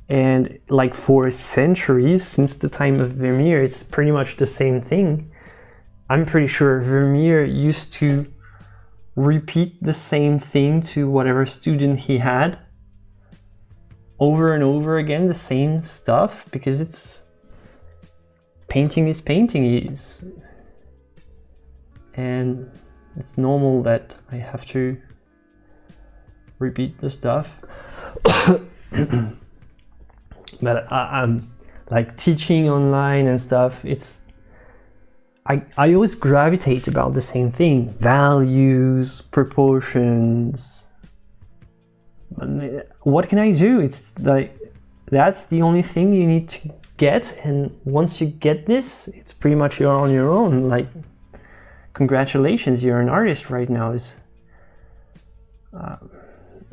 and like for centuries, since the time of Vermeer, it's pretty much the same thing. I'm pretty sure Vermeer used to repeat the same thing to whatever student he had over and over again, the same stuff, because it's painting is painting, and it's normal that I have to repeat the stuff. But I'm like teaching online and stuff, I always gravitate about the same thing: values, proportions. What can I do? It's like, that's the only thing you need to get, and once you get this, it's pretty much you're on your own. Like, congratulations, you're an artist right now.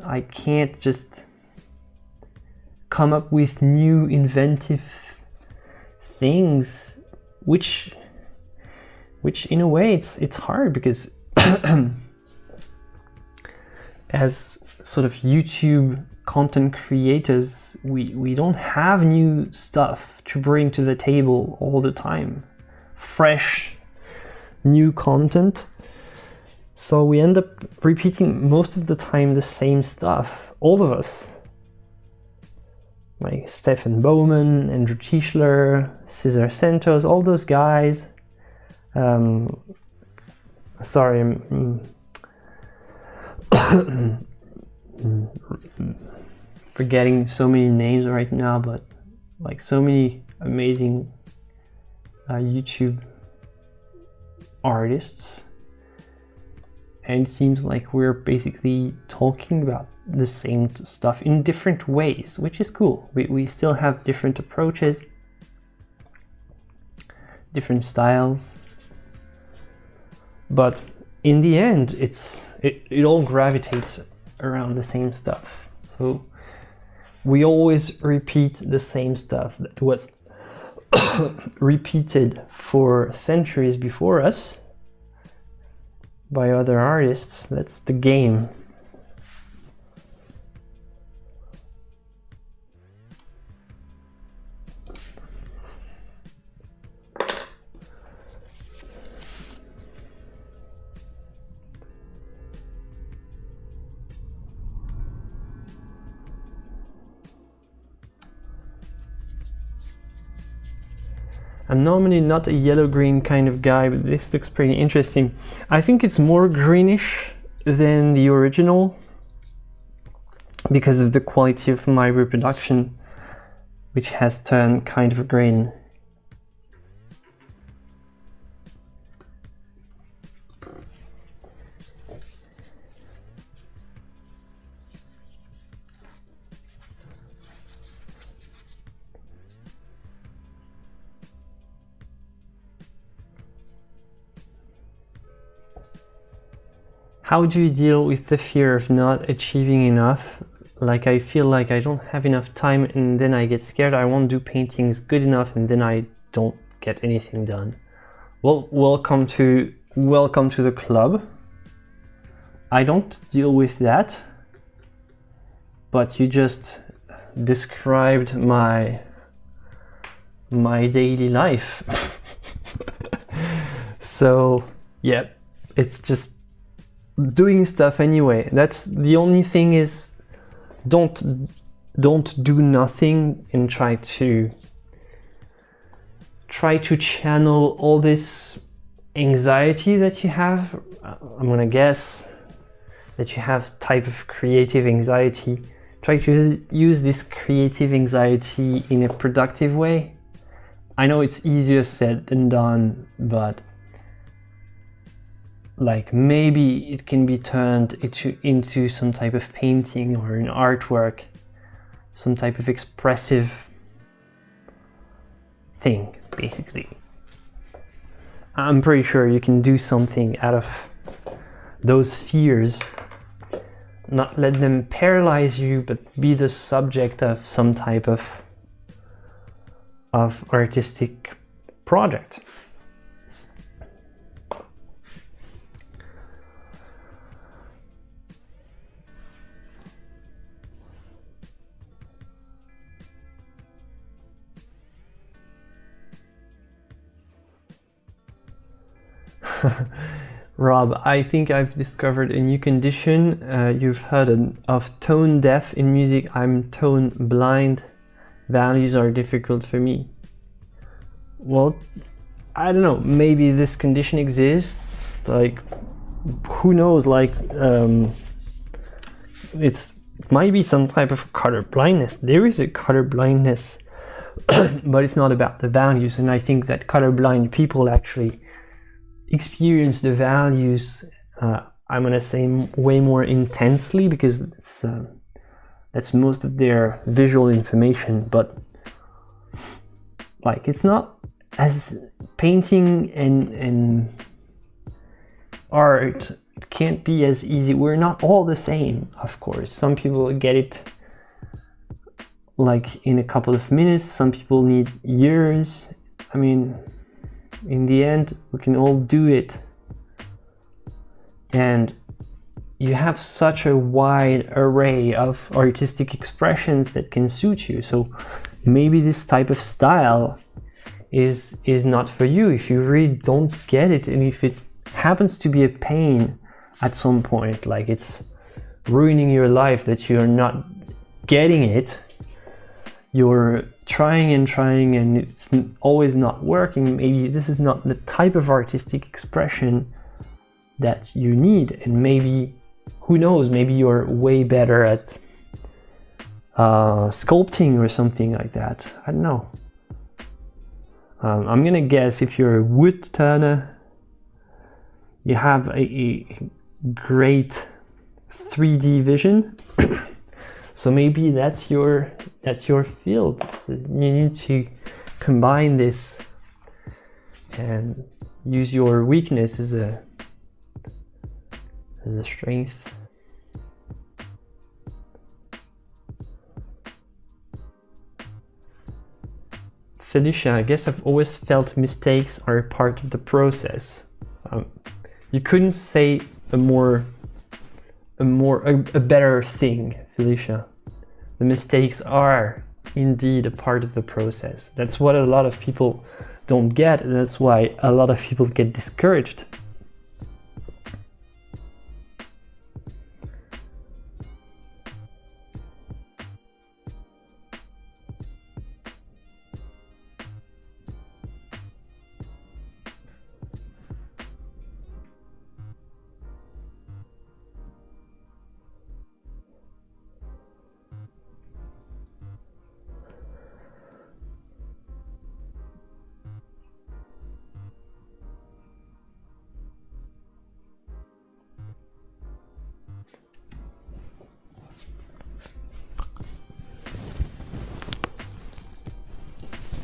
I can't just come up with new inventive things, which in a way it's hard, because as sort of YouTube content creators, we don't have new stuff to bring to the table all the time, fresh new content. So we end up repeating most of the time the same stuff, all of us. Like Stefan Bowman, Andrew Tischler, Cesar Santos, all those guys. Sorry, I'm forgetting so many names right now, but like so many amazing YouTube artists, and it seems like we're basically talking about the same stuff in different ways, which is cool. We still have different approaches, different styles, but in the end it all gravitates around the same stuff. So we always repeat the same stuff that was repeated for centuries before us by other artists. That's the game. I'm normally not a yellow-green kind of guy, but this looks pretty interesting. I think it's more greenish than the original because of the quality of my reproduction, which has turned kind of green. How do you deal with the fear of not achieving enough? Like, I feel like I don't have enough time, and then I get scared I won't do paintings good enough, and then I don't get anything done. Well, welcome to the club. I don't deal with that, but you just described my daily life. So yeah, it's just doing stuff anyway. That's the only thing, is don't do nothing and try to channel all this anxiety that you have. I'm gonna guess that you have type of creative anxiety. Try to use this creative anxiety in a productive way. I know it's easier said than done, but like, maybe it can be turned into some type of painting or an artwork, some type of expressive thing, basically. I'm pretty sure you can do something out of those fears not let them paralyze you, but be the subject of some type of artistic project. Rob, I think I've discovered a new condition. You've heard of tone deaf in music. I'm tone blind. Values are difficult for me. Well, I don't know, maybe this condition exists, like, who knows, like, it might be some type of color blindness. There is a color blindness, but it's not about the values, and I think that colorblind people actually experience the values, I'm gonna say, way more intensely, because that's most of their visual information. But like, it's not as painting and art, it can't be as easy. We're not all the same, of course. Some people get it like in a couple of minutes, some people need years. I mean, in the end, we can all do it. And you have such a wide array of artistic expressions that can suit you. So maybe this type of style is not for you if you really don't get it, and if it happens to be a pain at some point, like it's ruining your life that you're not getting it, you're trying and it's always not working. Maybe this is not the type of artistic expression that you need, and maybe, who knows, maybe you're way better at sculpting or something like that. I don't know. I'm gonna guess if you're a wood turner, you have a great 3D vision. So maybe that's your field. So you need to combine this and use your weakness as a strength. Felicia, I guess I've always felt mistakes are a part of the process. You couldn't say a better thing, Felicia. The mistakes are indeed a part of the process. That's what a lot of people don't get, and that's why a lot of people get discouraged.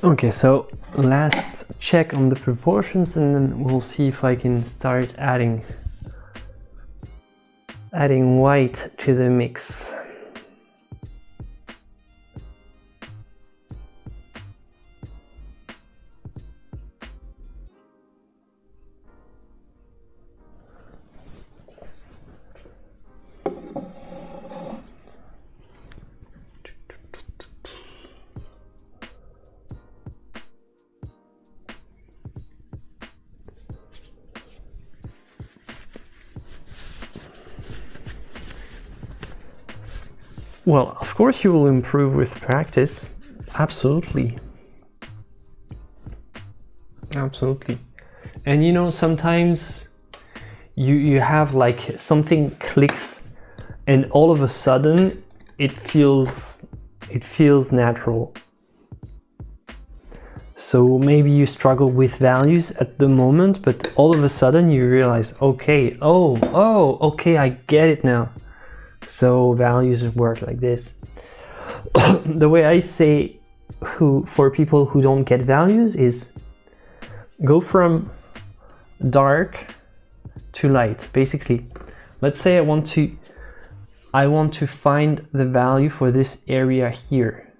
Okay, so last check on the proportions, and then we'll see if I can start adding white to the mix. Well, of course you will improve with practice. Absolutely. Absolutely. And you know, sometimes you have like something clicks and all of a sudden it feels natural. So maybe you struggle with values at the moment, but all of a sudden you realize, okay, okay, I get it now. So values work like this. The way I say for people who don't get values is go from dark to light. Basically, let's say I want to I want to find the value for this area here,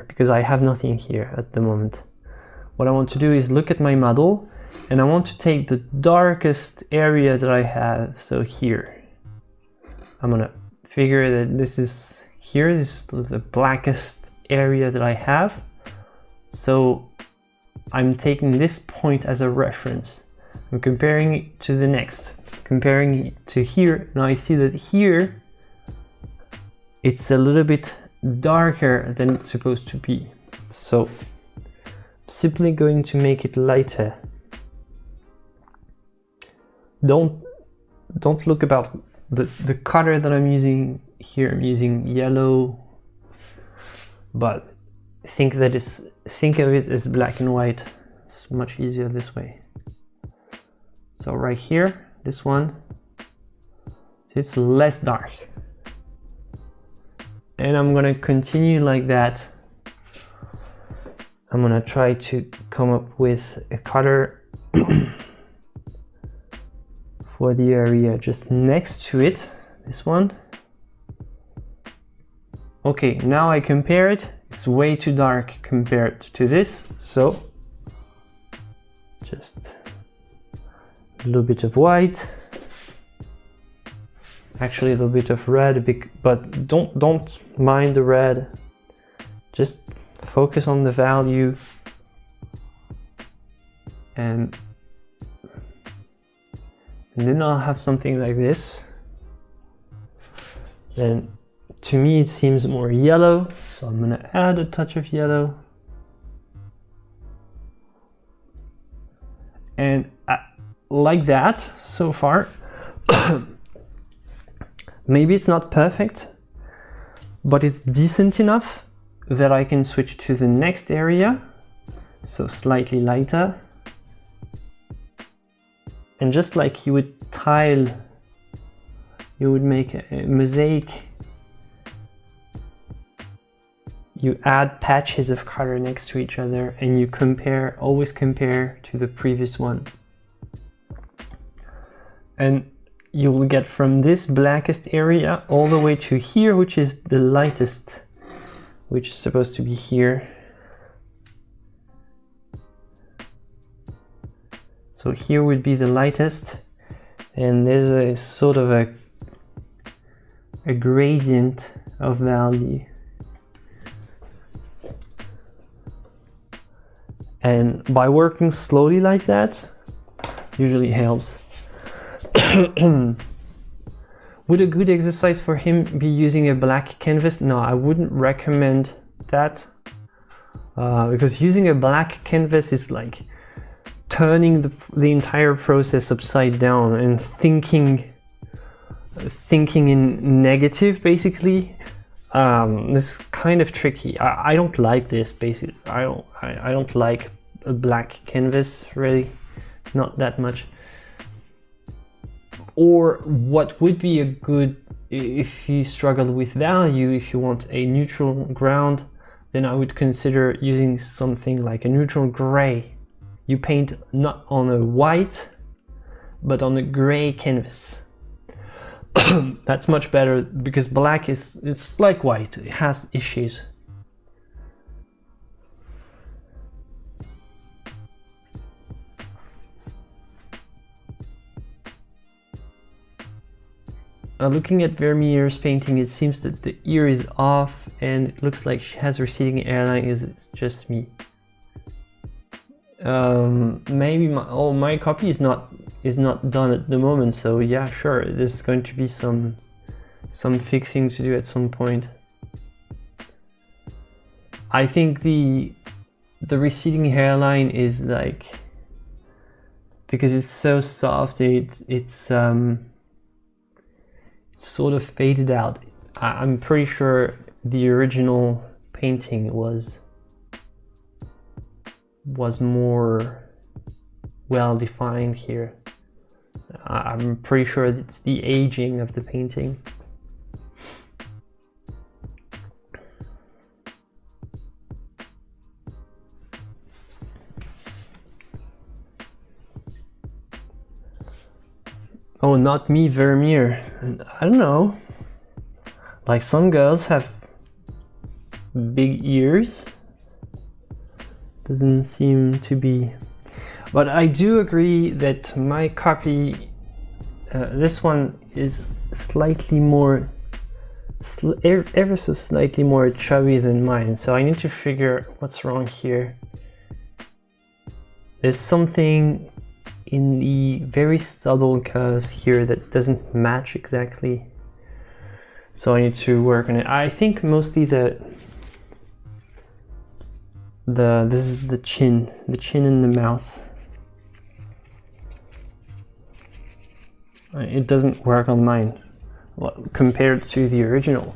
because I have nothing here at the moment. What I want to do is look at my model, and I want to take the darkest area that I have. So here, I'm gonna figure that this is here, this is the blackest area that I have. So I'm taking this point as a reference. I'm comparing it to the next, comparing it to here. Now I see that here it's a little bit darker than it's supposed to be. So I'm simply going to make it lighter. Don't look about the color that I'm using here. I'm using yellow, but think of it as black and white. It's much easier this way. So right here, this one, it's less dark. And I'm gonna continue like that. I'm gonna try to come up with a color for the area just next to it, this one. Okay, now I compare it. It's way too dark compared to this, so just a little bit of white, actually a little bit of red, but don't mind the red, just focus on the value. And then I'll have something like this. Then to me it seems more yellow, so I'm gonna add a touch of yellow. And like that so far. Maybe it's not perfect, but it's decent enough that I can switch to the next area, so slightly lighter. And just like you would tile, you would make a mosaic, you add patches of color next to each other and you compare, always compare to the previous one. And you will get from this blackest area all the way to here, which is the lightest, which is supposed to be here. So here would be the lightest, and there's a sort of a gradient of value. And by working slowly like that, usually helps. Would a good exercise for him be using a black canvas? No, I wouldn't recommend that, because using a black canvas is like turning the entire process upside down and thinking in negative, basically. This is kind of tricky. I don't like this, basically. I don't like a black canvas, really, not that much. Or what would be a good, if you struggle with value, if you want a neutral ground, then I would consider using something like a neutral gray. You paint not on a white, but on a gray canvas. That's much better, because black it's like white, it has issues. Looking at Vermeer's painting, it seems that the ear is off and it looks like she has receding hairline. It's just me. Maybe my copy is not done at the moment, so yeah, sure, there's going to be some fixing to do at some point. I think the receding hairline is like, because it's so soft, it's sort of faded out. I'm pretty sure the original painting was more well defined here. I'm pretty sure it's the aging of the painting. Oh, not me, Vermeer. I don't know. Like some girls have big ears. Doesn't seem to be. But I do agree that my copy, this one is slightly more, ever so slightly more chubby than mine. So I need to figure what's wrong here. There's something in the very subtle curves here that doesn't match exactly. So I need to work on it. I think mostly this is the chin and the mouth. It doesn't work on mine compared to the original.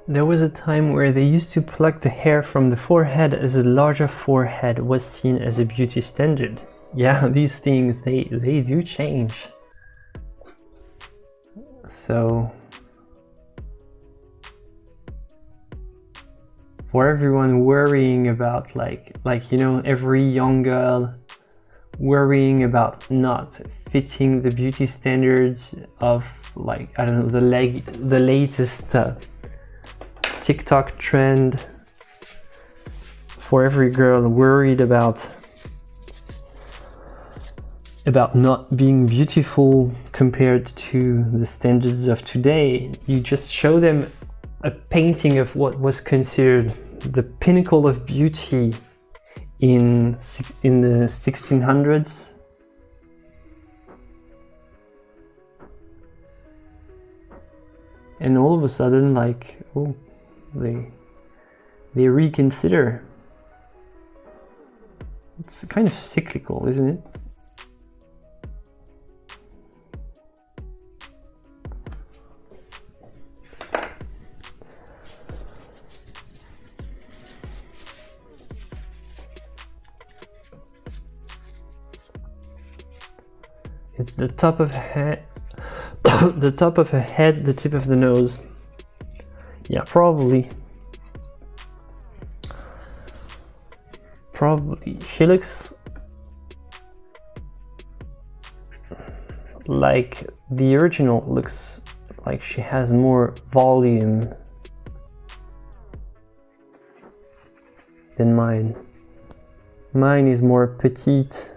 There was a time where they used to pluck the hair from the forehead, as a larger forehead was seen as a beauty standard. Yeah, these things, they do change. So for everyone worrying about like you know, every young girl worrying about not fitting the beauty standards of, like, I don't know, the latest TikTok trend, for every girl worried about not being beautiful compared to the standards of today, you just show them a painting of what was considered the pinnacle of beauty in the 1600s. And all of a sudden, like, oh, they reconsider. It's kind of cyclical, isn't it? It's the top of a head, the top of her head, the tip of the nose. Yeah, probably. She looks like the original looks like she has more volume than mine. Mine is more petite.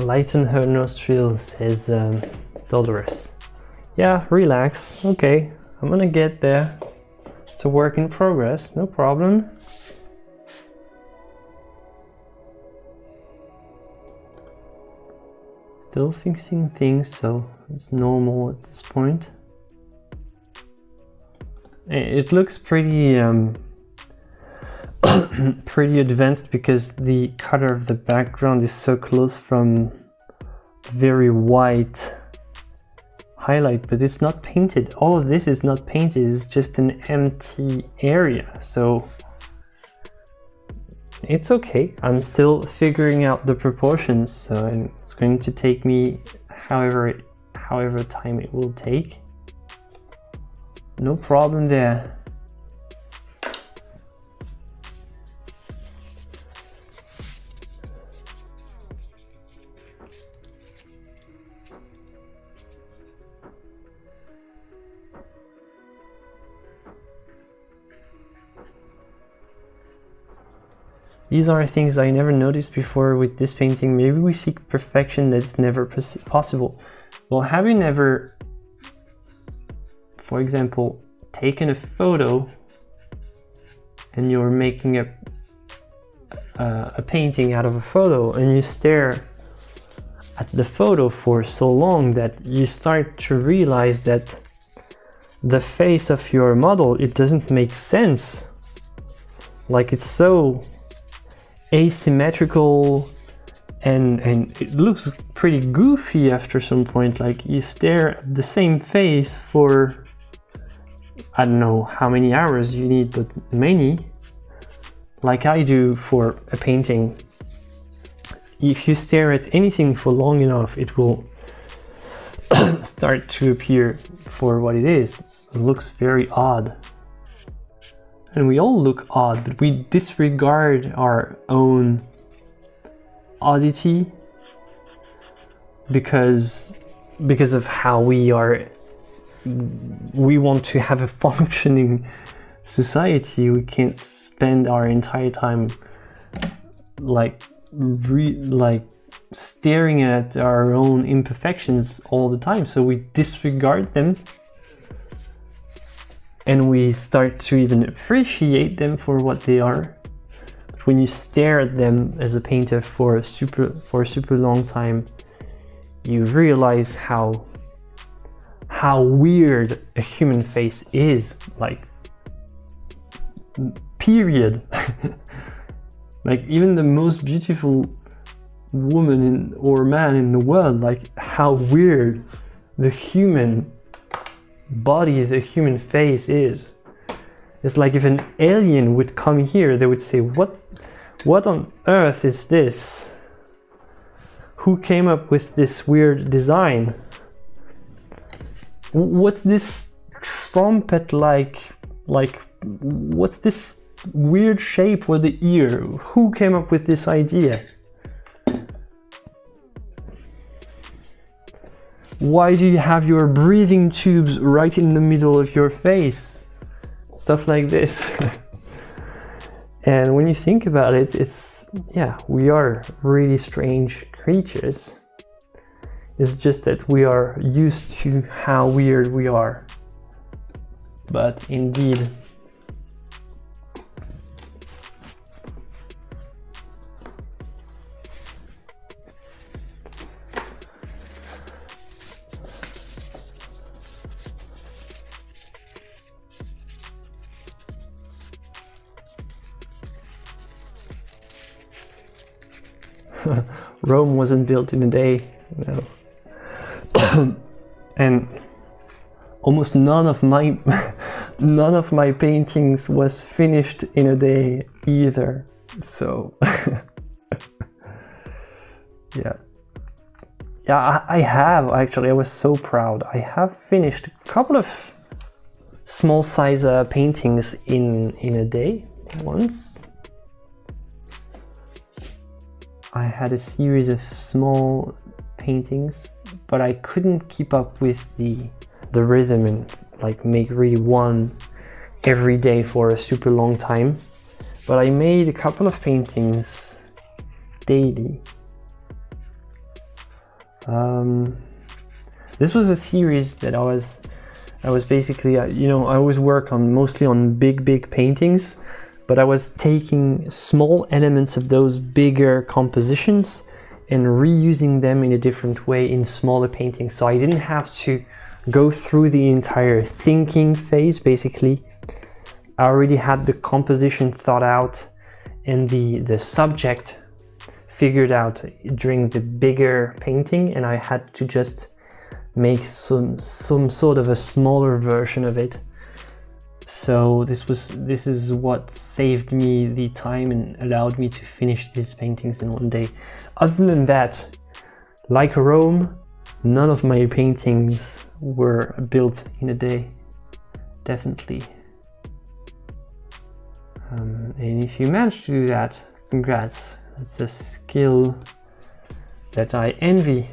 Lighten her nostrils, says Dolores. Yeah, relax. Okay, I'm gonna get there. It's a work in progress, no problem. Still fixing things, so it's normal at this point. It looks pretty pretty advanced because the color of the background is so close from very white highlight, but it's not painted. All of this is not painted, it's just an empty area, so it's okay. I'm still figuring out the proportions, so it's going to take me however time it will take. No problem there. These are things I never noticed before with this painting. Maybe we seek perfection that's never possible. Well, have you never, for example, taken a photo and you're making a painting out of a photo, and you stare at the photo for so long that you start to realize that the face of your model, it doesn't make sense. Like, it's so asymmetrical and it looks pretty goofy after some point. Like, you stare at the same face for I don't know how many hours you need, but many, like I do for a painting. If you stare at anything for long enough, it will start to appear for what it is. It looks very odd. And we all look odd, but we disregard our own oddity because of how we are. We want to have a functioning society. We can't spend our entire time like staring at our own imperfections all the time, so we disregard them. And we start to even appreciate them for what they are. But when you stare at them as a painter for a super long time, you realize how weird a human face is. Like, period. Like, even the most beautiful woman or man in the world, like, how weird the human body, the human face is. It's like if an alien would come here, they would say, what on earth is this? Who came up with this weird design? What's this trumpet like what's this weird shape for the ear? Who came up with this idea? Why do you have your breathing tubes right in the middle of your face? Stuff like this. And when you think about it, yeah, we are really strange creatures. It's just that we are used to how weird we are. But indeed, Rome wasn't built in a day, no. And almost none of my paintings was finished in a day either. So yeah, I was so proud. I have finished a couple of small size paintings in a day once. I had a series of small paintings, but I couldn't keep up with the rhythm and like make really one every day for a super long time. But I made a couple of paintings daily. This was a series that I was basically, you know, I always work on mostly on big paintings, but I was taking small elements of those bigger compositions and reusing them in a different way in smaller paintings. So I didn't have to go through the entire thinking phase. Basically, I already had the composition thought out and the subject figured out during the bigger painting, and I had to just make some sort of a smaller version of it. So this is what saved me the time and allowed me to finish these paintings in one day. Other than that, like Rome, none of my paintings were built in a day, definitely. And if you manage to do that, congrats. That's a skill that I envy.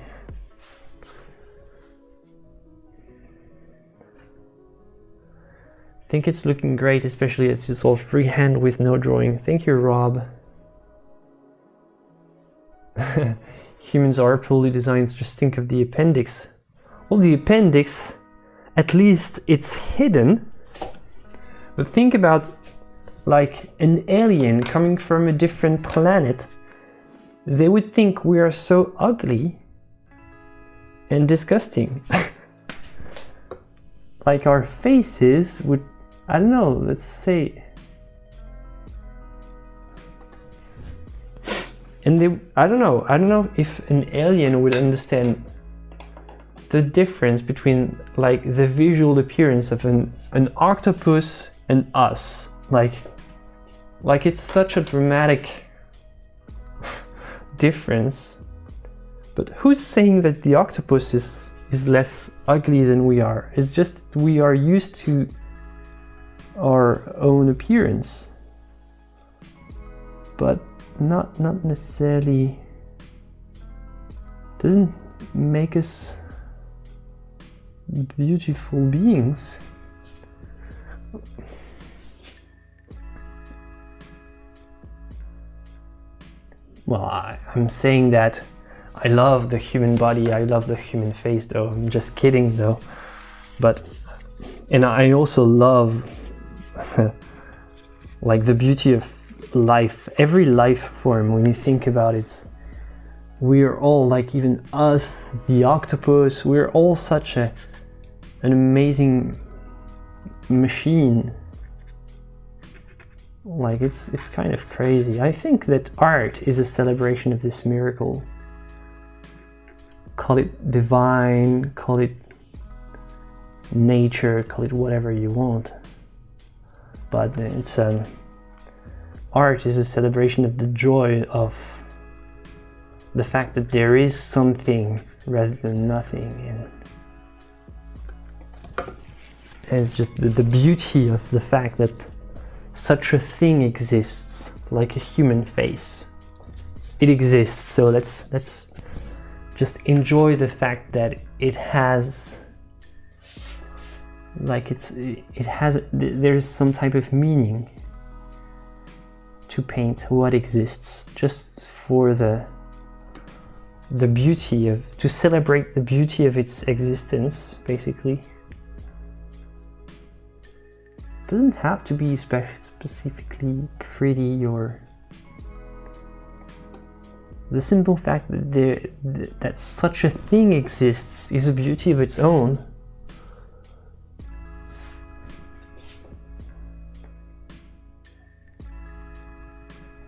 I think it's looking great, especially as it's all freehand with no drawing. Thank you, Rob. Humans are poorly designed, just think of the appendix. Well, the appendix, at least it's hidden. But think about like an alien coming from a different planet. They would think we are so ugly and disgusting. Like our faces would, I don't know, let's say, and they, I don't know if an alien would understand the difference between like the visual appearance of an octopus and us. Like it's such a dramatic difference. But who's saying that the octopus is less ugly than we are? It's just we are used to our own appearance, but not necessarily doesn't make us beautiful beings. Well, I'm saying that I love the human body, I love the human face, though. I'm just kidding, though. But, and I also love like the beauty of life, every life form. When you think about it, we're all like, even us, the octopus, we're all such an amazing machine. Like it's kind of crazy. I think that art is a celebration of this miracle. Call it divine, call it nature, call it whatever you want. But it's art is a celebration of the joy of the fact that there is something rather than nothing, and it's just the beauty of the fact that such a thing exists, like a human face. It exists, so let's just enjoy the fact that it has, like there's some type of meaning to paint what exists, just for the beauty of, to celebrate the beauty of its existence, basically. It doesn't have to be specifically pretty, or the simple fact that that such a thing exists is a beauty of its own.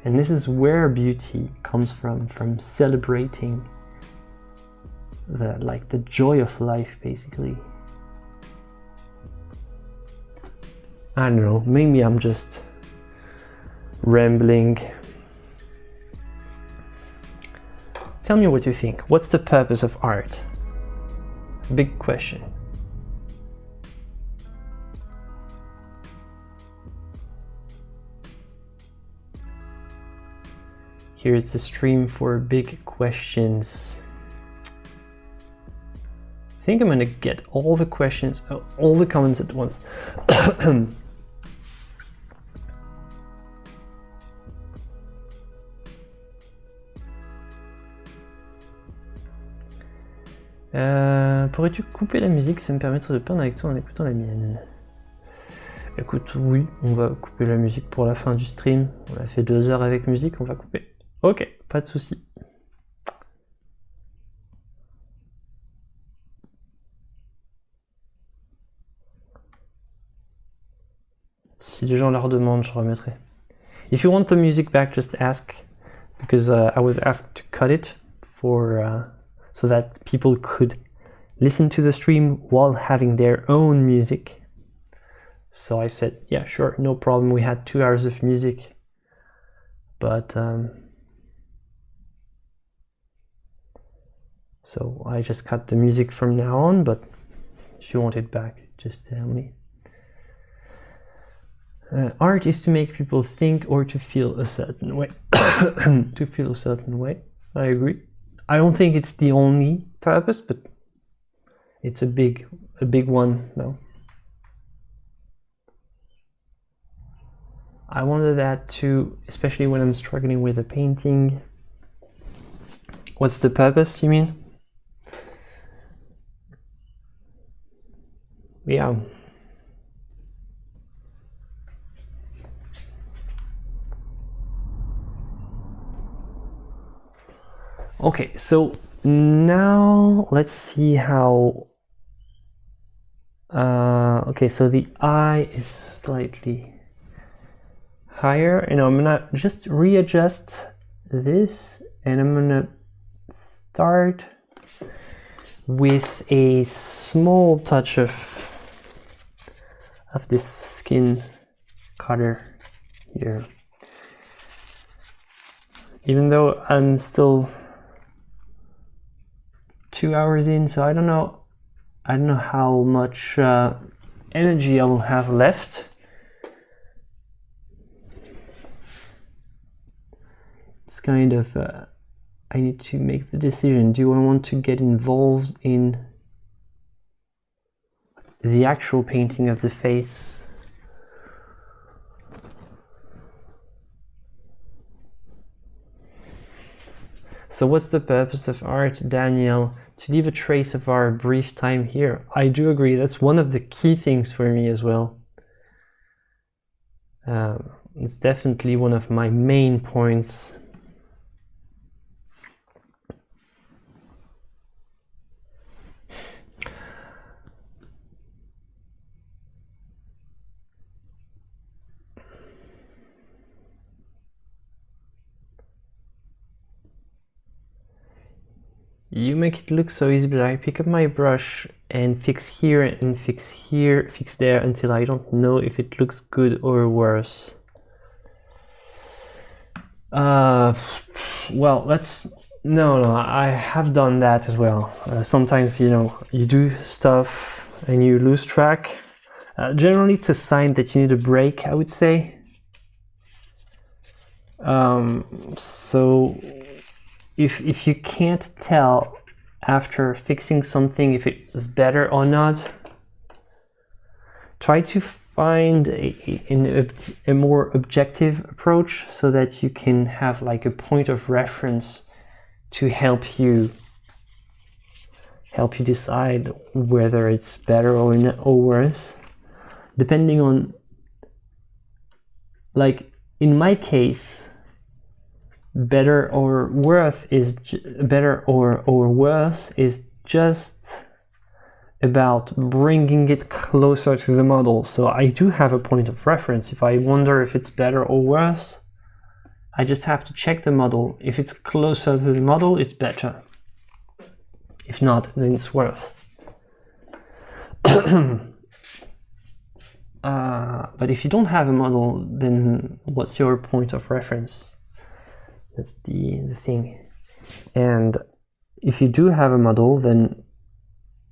And this is where beauty comes from celebrating the joy of life, basically. I don't know, maybe I'm just rambling. Tell me what you think. What's the purpose of art? Big question. Here's the stream for big questions. I think I'm gonna get all the questions, all the comments at once. Pourrais-tu couper la musique? Ça me permettrait de peindre avec toi en écoutant la mienne. Écoute, oui, on va couper la musique pour la fin du stream. On a fait 2 heures avec musique, on va couper. Ok, pas de souci. Si les gens leur demandent, je remettrai. If you want the music back, just ask, because I was asked to cut it for so that people could listen to the stream while having their own music. So I said, yeah, sure, no problem. We had 2 hours of music, but so I just cut the music from now on. But if you want it back, just tell me. Art is to make people think or to feel a certain way. To feel a certain way, I agree. I don't think it's the only purpose, but it's a big one, though. I wanted that too, especially when I'm struggling with a painting. What's the purpose, you mean? Yeah. Okay, so now let's see how... okay, so the eye is slightly higher, and I'm gonna just readjust this, and I'm gonna start with a small touch of this skin cutter here. Even though I'm still 2 hours in, so I don't know how much energy I will have left. It's kind of I need to make the decision. Do I want to get involved in the actual painting of the face? So what's the purpose of art, Daniel? To leave a trace of our brief time here. I do agree, that's one of the key things for me as well. It's definitely one of my main points. You make it look so easy, but I pick up my brush and fix here and fix here, fix there until I don't know if it looks good or worse. Well, no, I have done that as well. Sometimes, you know, you do stuff and you lose track. Generally, it's a sign that you need a break, I would say. So if you can't tell after fixing something if it's better or not, try to find a more objective approach so that you can have like a point of reference to help you decide whether it's better or worse, depending on, like in my case, better or worse is just about bringing it closer to the model. So I do have a point of reference. If I wonder if it's better or worse, I just have to check the model. If it's closer to the model, it's better. If not, then it's worse. But if you don't have a model, then what's your point of reference? That's the thing. And if you do have a model, then,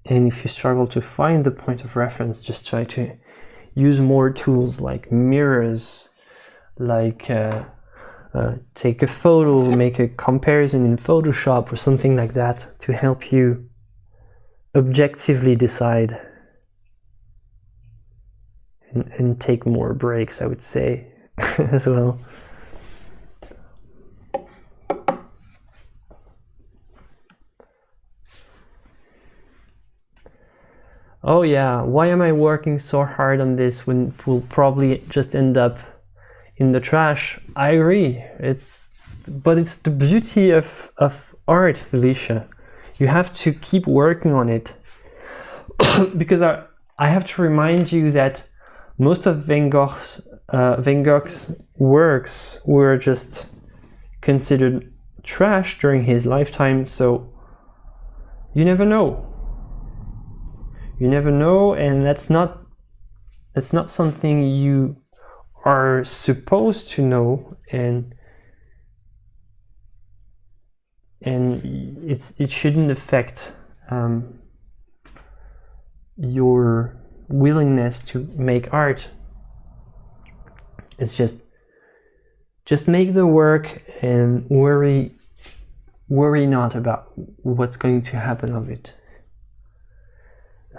and if you struggle to find the point of reference, just try to use more tools like mirrors, like take a photo, make a comparison in Photoshop or something like that to help you objectively decide and take more breaks, I would say, as well. yeah, why am I working so hard on this when it will probably just end up in the trash? I agree. But it's the beauty of art, Felicia. You have to keep working on it. Because I have to remind you that most of Van Gogh's works were just considered trash during his lifetime, so you never know. You never know, and that's not something you are supposed to know, and it shouldn't affect your willingness to make art. It's just make the work and worry not about what's going to happen of it.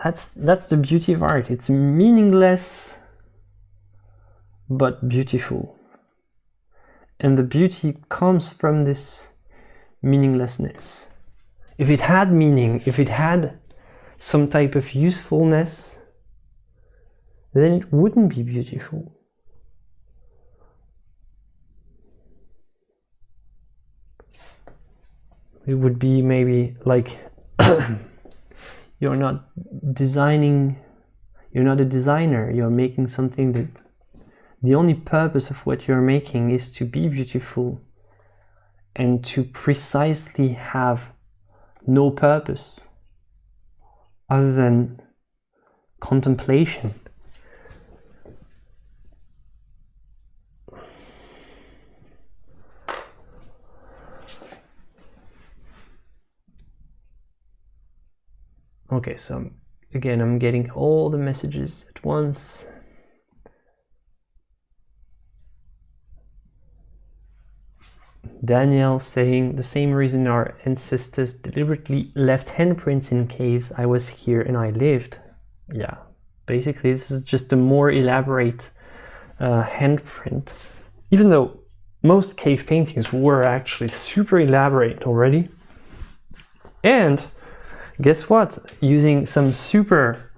That's the beauty of art. It's meaningless but beautiful, and the beauty comes from this meaninglessness. If it had meaning, if it had some type of usefulness, then it wouldn't be beautiful. It would be maybe like you're not a designer, you're making something that the only purpose of what you're making is to be beautiful and to precisely have no purpose other than contemplation. Okay, so again, I'm getting all the messages at once. Daniel saying, the same reason our ancestors deliberately left handprints in caves. I was here and I lived. Yeah, basically this is just a more elaborate handprint. Even though most cave paintings were actually super elaborate already. And guess what? Using some super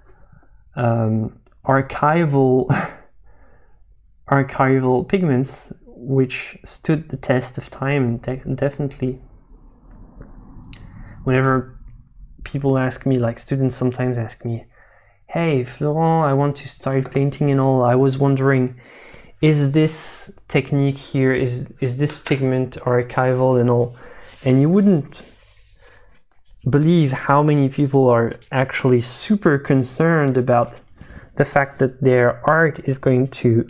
archival pigments, which stood the test of time. Definitely. Whenever people ask me, like students sometimes ask me, hey Florent, I want to start painting and all, I was wondering, is this technique here, is this pigment archival and all? And you wouldn't believe how many people are actually super concerned about the fact that their art is going to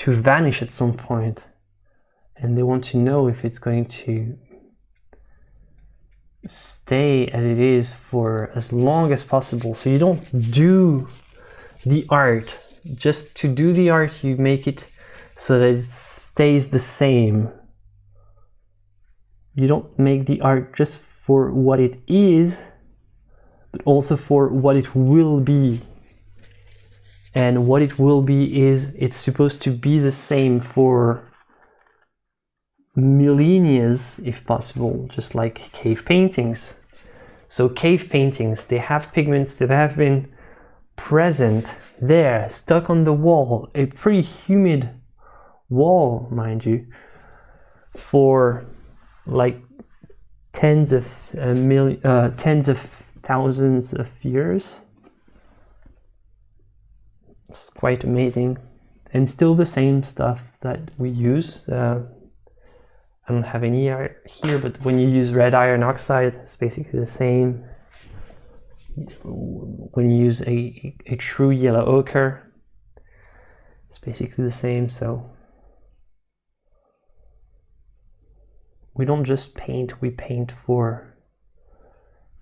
vanish at some point, and they want to know if it's going to stay as it is for as long as possible. So you don't do the art just to do the art, you make it so that it stays the same. You don't make the art just for what it is, but also for what it will be. And what it will be is, it's supposed to be the same for millennia, if possible, just like cave paintings. So cave paintings, they have pigments that have been present there, stuck on the wall, a pretty humid wall, mind you, for like tens of thousands of years. It's quite amazing, and still the same stuff that we use. I don't have any here, but when you use red iron oxide, it's basically the same. When you use a true yellow ochre, it's basically the same. So we don't just paint, we paint for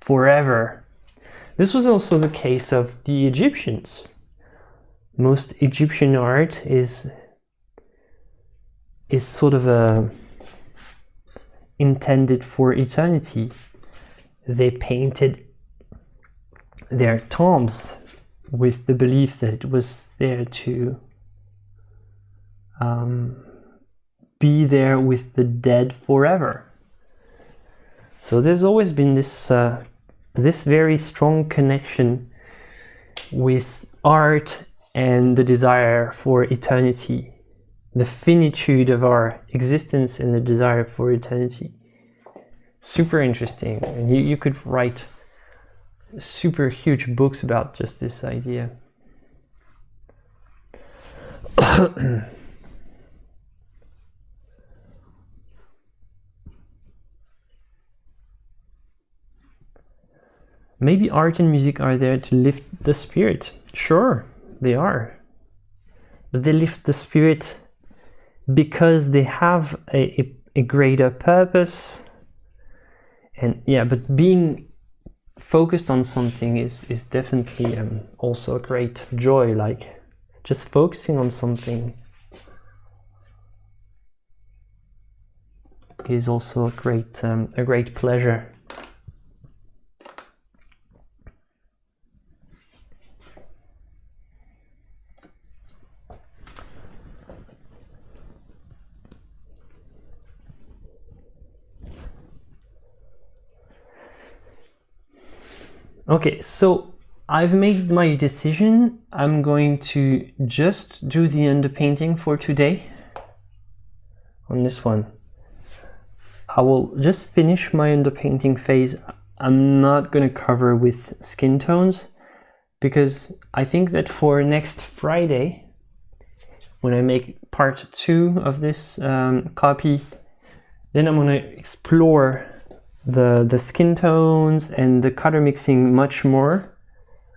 forever. This was also the case of the Egyptians. Most Egyptian art is sort of intended for eternity. They painted their tombs with the belief that it was there to be there with the dead forever. So there's always been this this very strong connection with art and the desire for eternity, the finitude of our existence and the desire for eternity. Super interesting, and you could write super huge books about just this idea. Maybe art and music are there to lift the spirit. Sure, they are. But they lift the spirit because they have a greater purpose. And yeah, but being focused on something is definitely also a great joy. Like just focusing on something is also a great pleasure. Okay, so I've made my decision. I'm going to just do the underpainting for today on this one. I will just finish my underpainting phase. I'm not going to cover with skin tones because I think that for next Friday, when I make part 2 of this copy, then I'm going to explore the skin tones and the color mixing much more.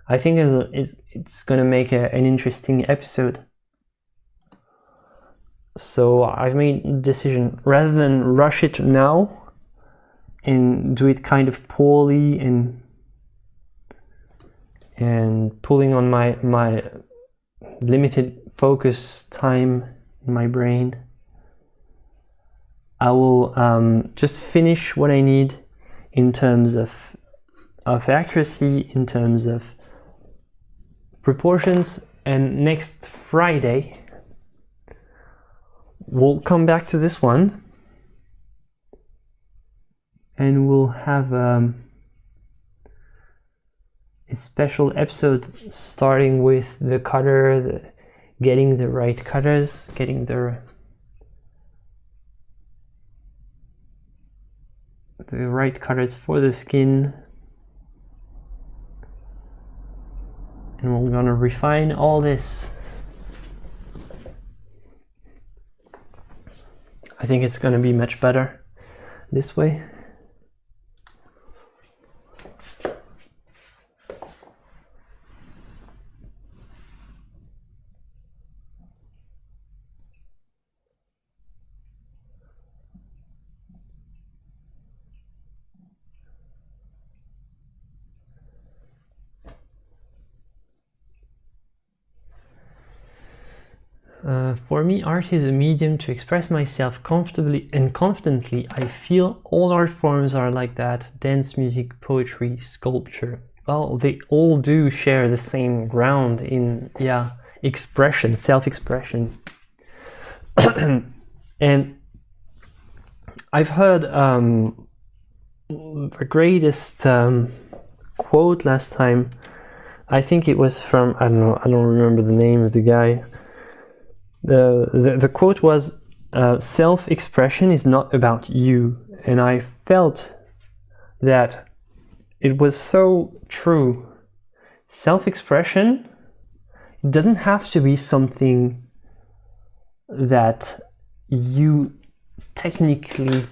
I think it's gonna make an interesting episode. So I've made the decision, rather than rush it now and do it kind of poorly and pulling on my limited focus time in my brain, I will just finish what I need in terms of accuracy, in terms of proportions, and next Friday we'll come back to this one and we'll have a special episode starting with the color, getting the right colors, getting the right colors for the skin, and we're gonna refine all this. I think it's gonna be much better this way. For me, art is a medium to express myself comfortably and confidently. I feel all art forms are like that: dance, music, poetry, sculpture. Well, they all do share the same ground in, expression, self-expression. And I've heard the greatest quote last time. I think it was from, I don't remember the name of the guy. The quote was, self-expression is not about you. And I felt that it was so true. Self-expression doesn't have to be something that you technically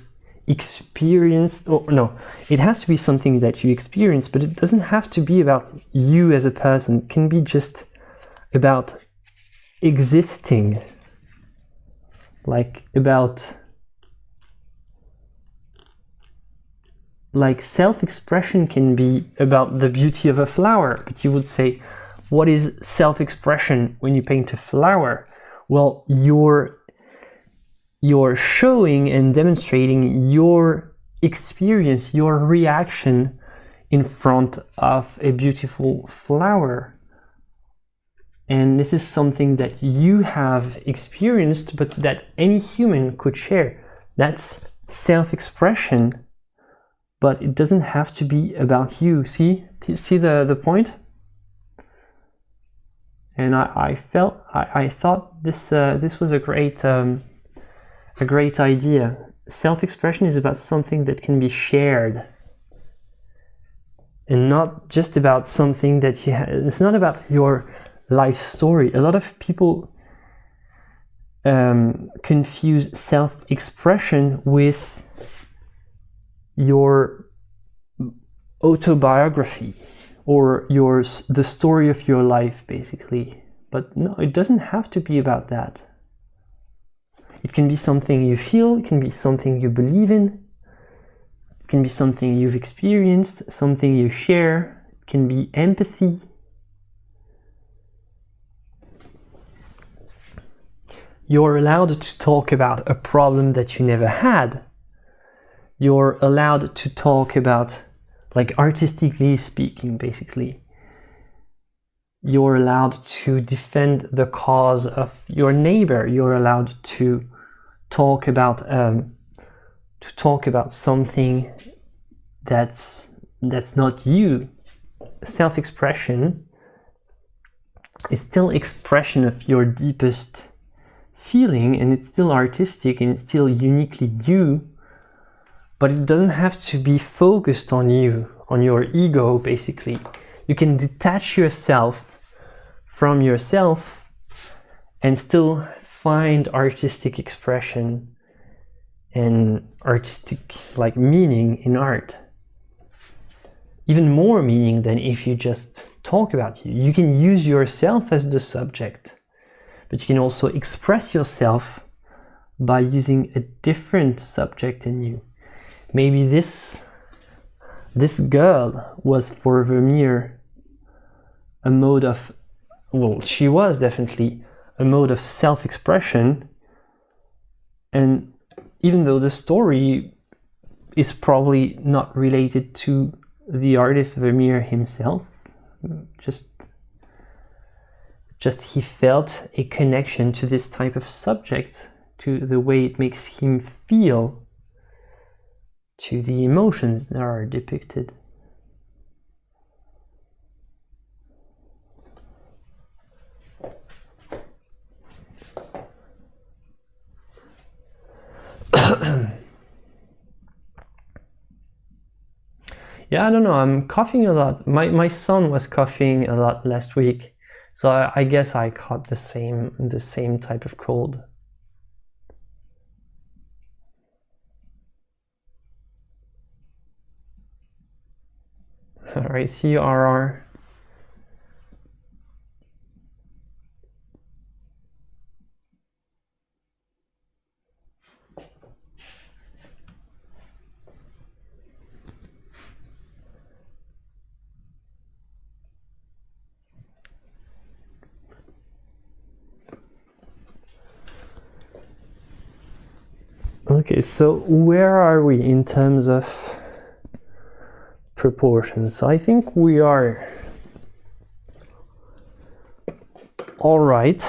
experienced, or no, it has to be something that you experience, but it doesn't have to be about you as a person. It can be just about existing, like self-expression can be about the beauty of a flower, but you would say, what is self-expression when you paint a flower? Well, you're showing and demonstrating your experience, your reaction in front of a beautiful flower. And this is something that you have experienced, but that any human could share. That's self-expression. but it doesn't have to be about you. See the point? And I thought this was a great idea. Self-expression is about something that can be shared, and not just about something that you have. It's not about your life story. A lot of people confuse self-expression with your autobiography or the story of your life, basically. But no, it doesn't have to be about that. It can be something you feel, it can be something you believe in, it can be something you've experienced, something you share, it can be empathy. You're allowed to talk about a problem that you never had. You're allowed to talk about, like, artistically speaking, basically. You're allowed to defend the cause of your neighbor. You're allowed to talk about something that's not you. Self-expression is still expression of your deepest feeling, and it's still artistic, and it's still uniquely you, but it doesn't have to be focused on you, on your ego, basically. You can detach yourself from yourself and still find artistic expression and artistic, like, meaning in art. Even more meaning than if you just talk about you. You can use yourself as the subject, but you can also express yourself by using a different subject in you. Maybe this girl was for Vermeer a mode of, well, she was definitely a mode of self-expression, and even though the story is probably not related to the artist Vermeer himself, just he felt a connection to this type of subject, to the way it makes him feel, to the emotions that are depicted. Yeah, I don't know, I'm coughing a lot. My son was coughing a lot last week, so I guess I caught the same type of cold. All right, see you, RR. Okay, so where are we in terms of proportions? I think we are all right.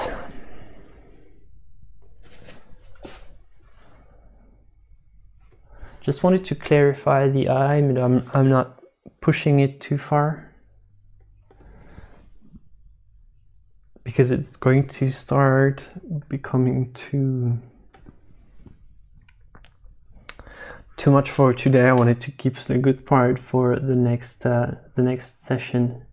Just wanted to clarify the eye, but I'm not pushing it too far, because it's going to start becoming too much for today. I wanted to keep the good part for the next session.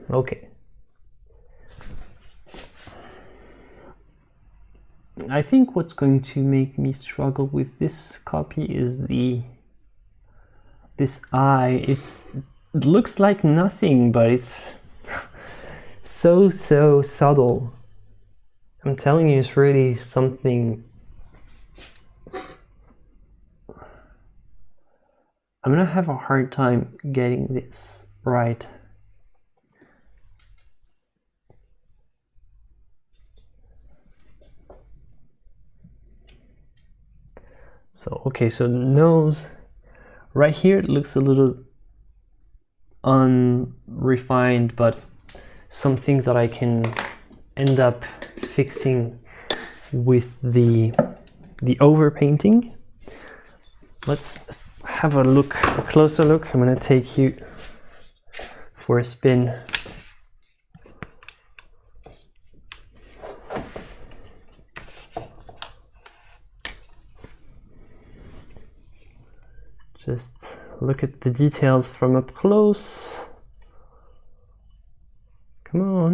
Okay. I think what's going to make me struggle with this copy is this eye. It looks like nothing, but it's so subtle. I'm telling you, it's really something. I'm gonna have a hard time getting this right. So, okay, so the nose, right here it looks a little unrefined, but something that I can end up fixing with the overpainting. Let's have a closer look. I'm gonna take you for a spin. Just look at the details from up close. Come on.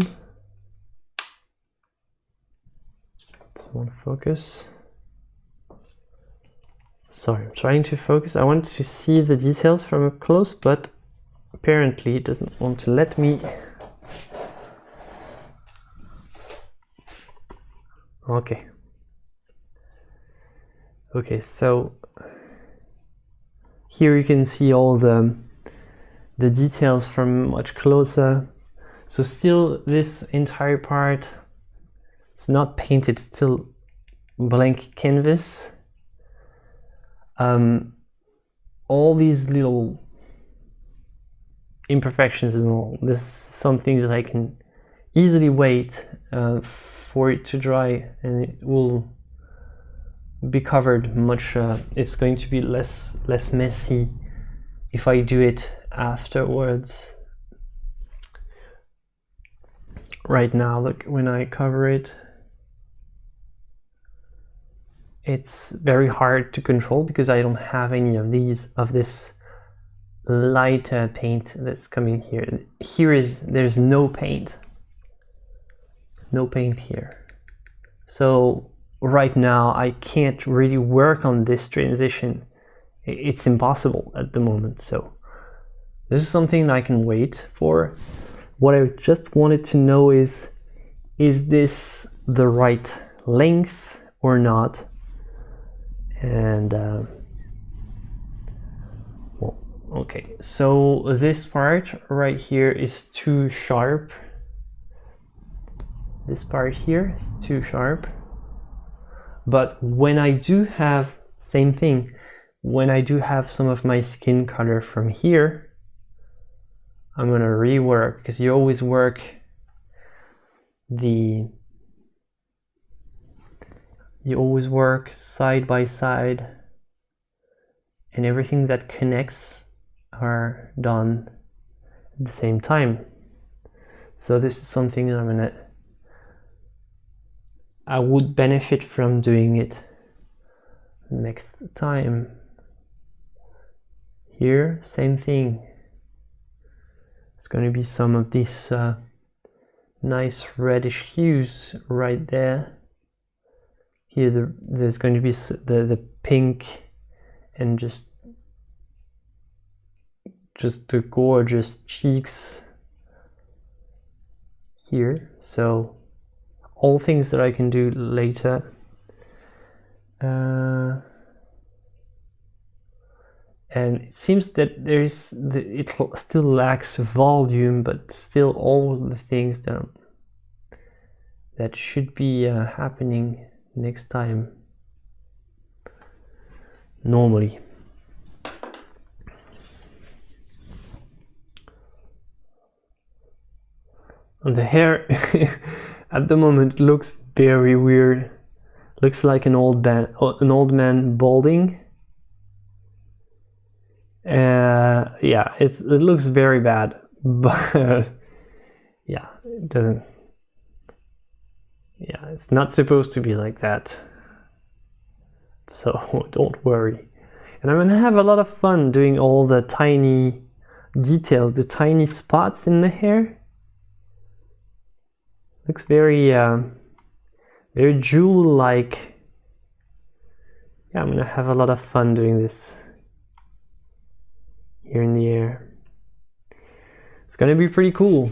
Doesn't want to focus. Sorry, I'm trying to focus. I want to see the details from up close, but apparently it doesn't want to let me. Okay. Okay, so here you can see all the details from much closer. So still this entire part, it's not painted, it's still blank canvas. All these little imperfections and all, this is something that I can easily wait for it to dry, and it will be covered much, it's going to be less messy if I do it afterwards. Right now, look, when I cover it, it's very hard to control because I don't have any of this light paint that's coming here. There's no paint here. So right now I can't really work on this transition. It's impossible at the moment. So this is something I can wait for. What I just wanted to know is this the right length or not? And well, okay, so this part right here is too sharp. This part here is too sharp. But when I do have, same thing, when I do have some of my skin color from here, I'm gonna rework, because you always work side by side, and everything that connects are done at the same time. So this is something that I would benefit from doing it next time. Here, same thing. It's going to be some of these nice reddish hues right there. Here there's going to be the pink and just the gorgeous cheeks here. So all things that I can do later. And it seems that it still lacks volume, but still all the things that should be happening next time normally. And the hair at the moment looks very weird. Looks like an old man balding. Yeah, it looks very bad, but yeah, it doesn't. Yeah, it's not supposed to be like that. So don't worry. And I'm gonna have a lot of fun doing all the tiny details, the tiny spots in the hair. Looks very very jewel-like. Yeah, I'm gonna have a lot of fun doing this here in the air. It's gonna be pretty cool.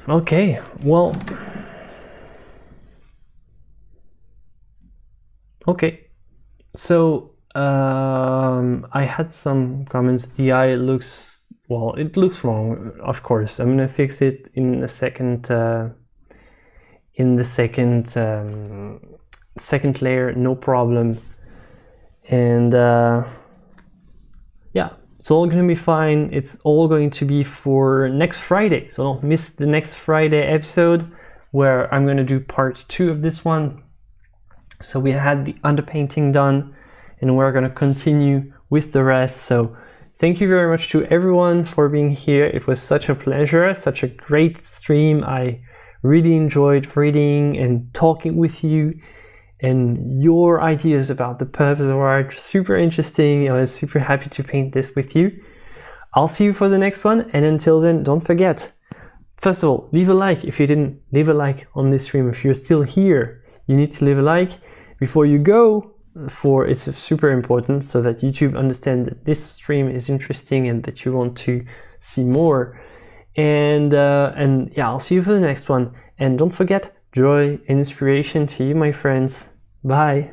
Okay, well, okay, so I had some comments. The eye looks, well, it looks wrong, of course. I'm gonna fix it in a second, second layer, no problem. And yeah, it's all gonna be fine. It's all going to be for next Friday, so don't miss the next Friday episode where I'm gonna do part 2 of this one. So we had the underpainting done and we're gonna continue with the rest. So thank you very much to everyone for being here. It was such a pleasure, such a great stream. I really enjoyed reading and talking with you, and your ideas about the purpose of art, super interesting. I was super happy to paint this with you. I'll see you for the next one, and until then, don't forget, first of all, leave a like. If you didn't leave a like on this stream, if you're still here, you need to leave a like before you go, for it's super important so that YouTube understands that this stream is interesting and that you want to see more. And yeah, I'll see you for the next one. And don't forget, joy and inspiration to you, my friends. Bye.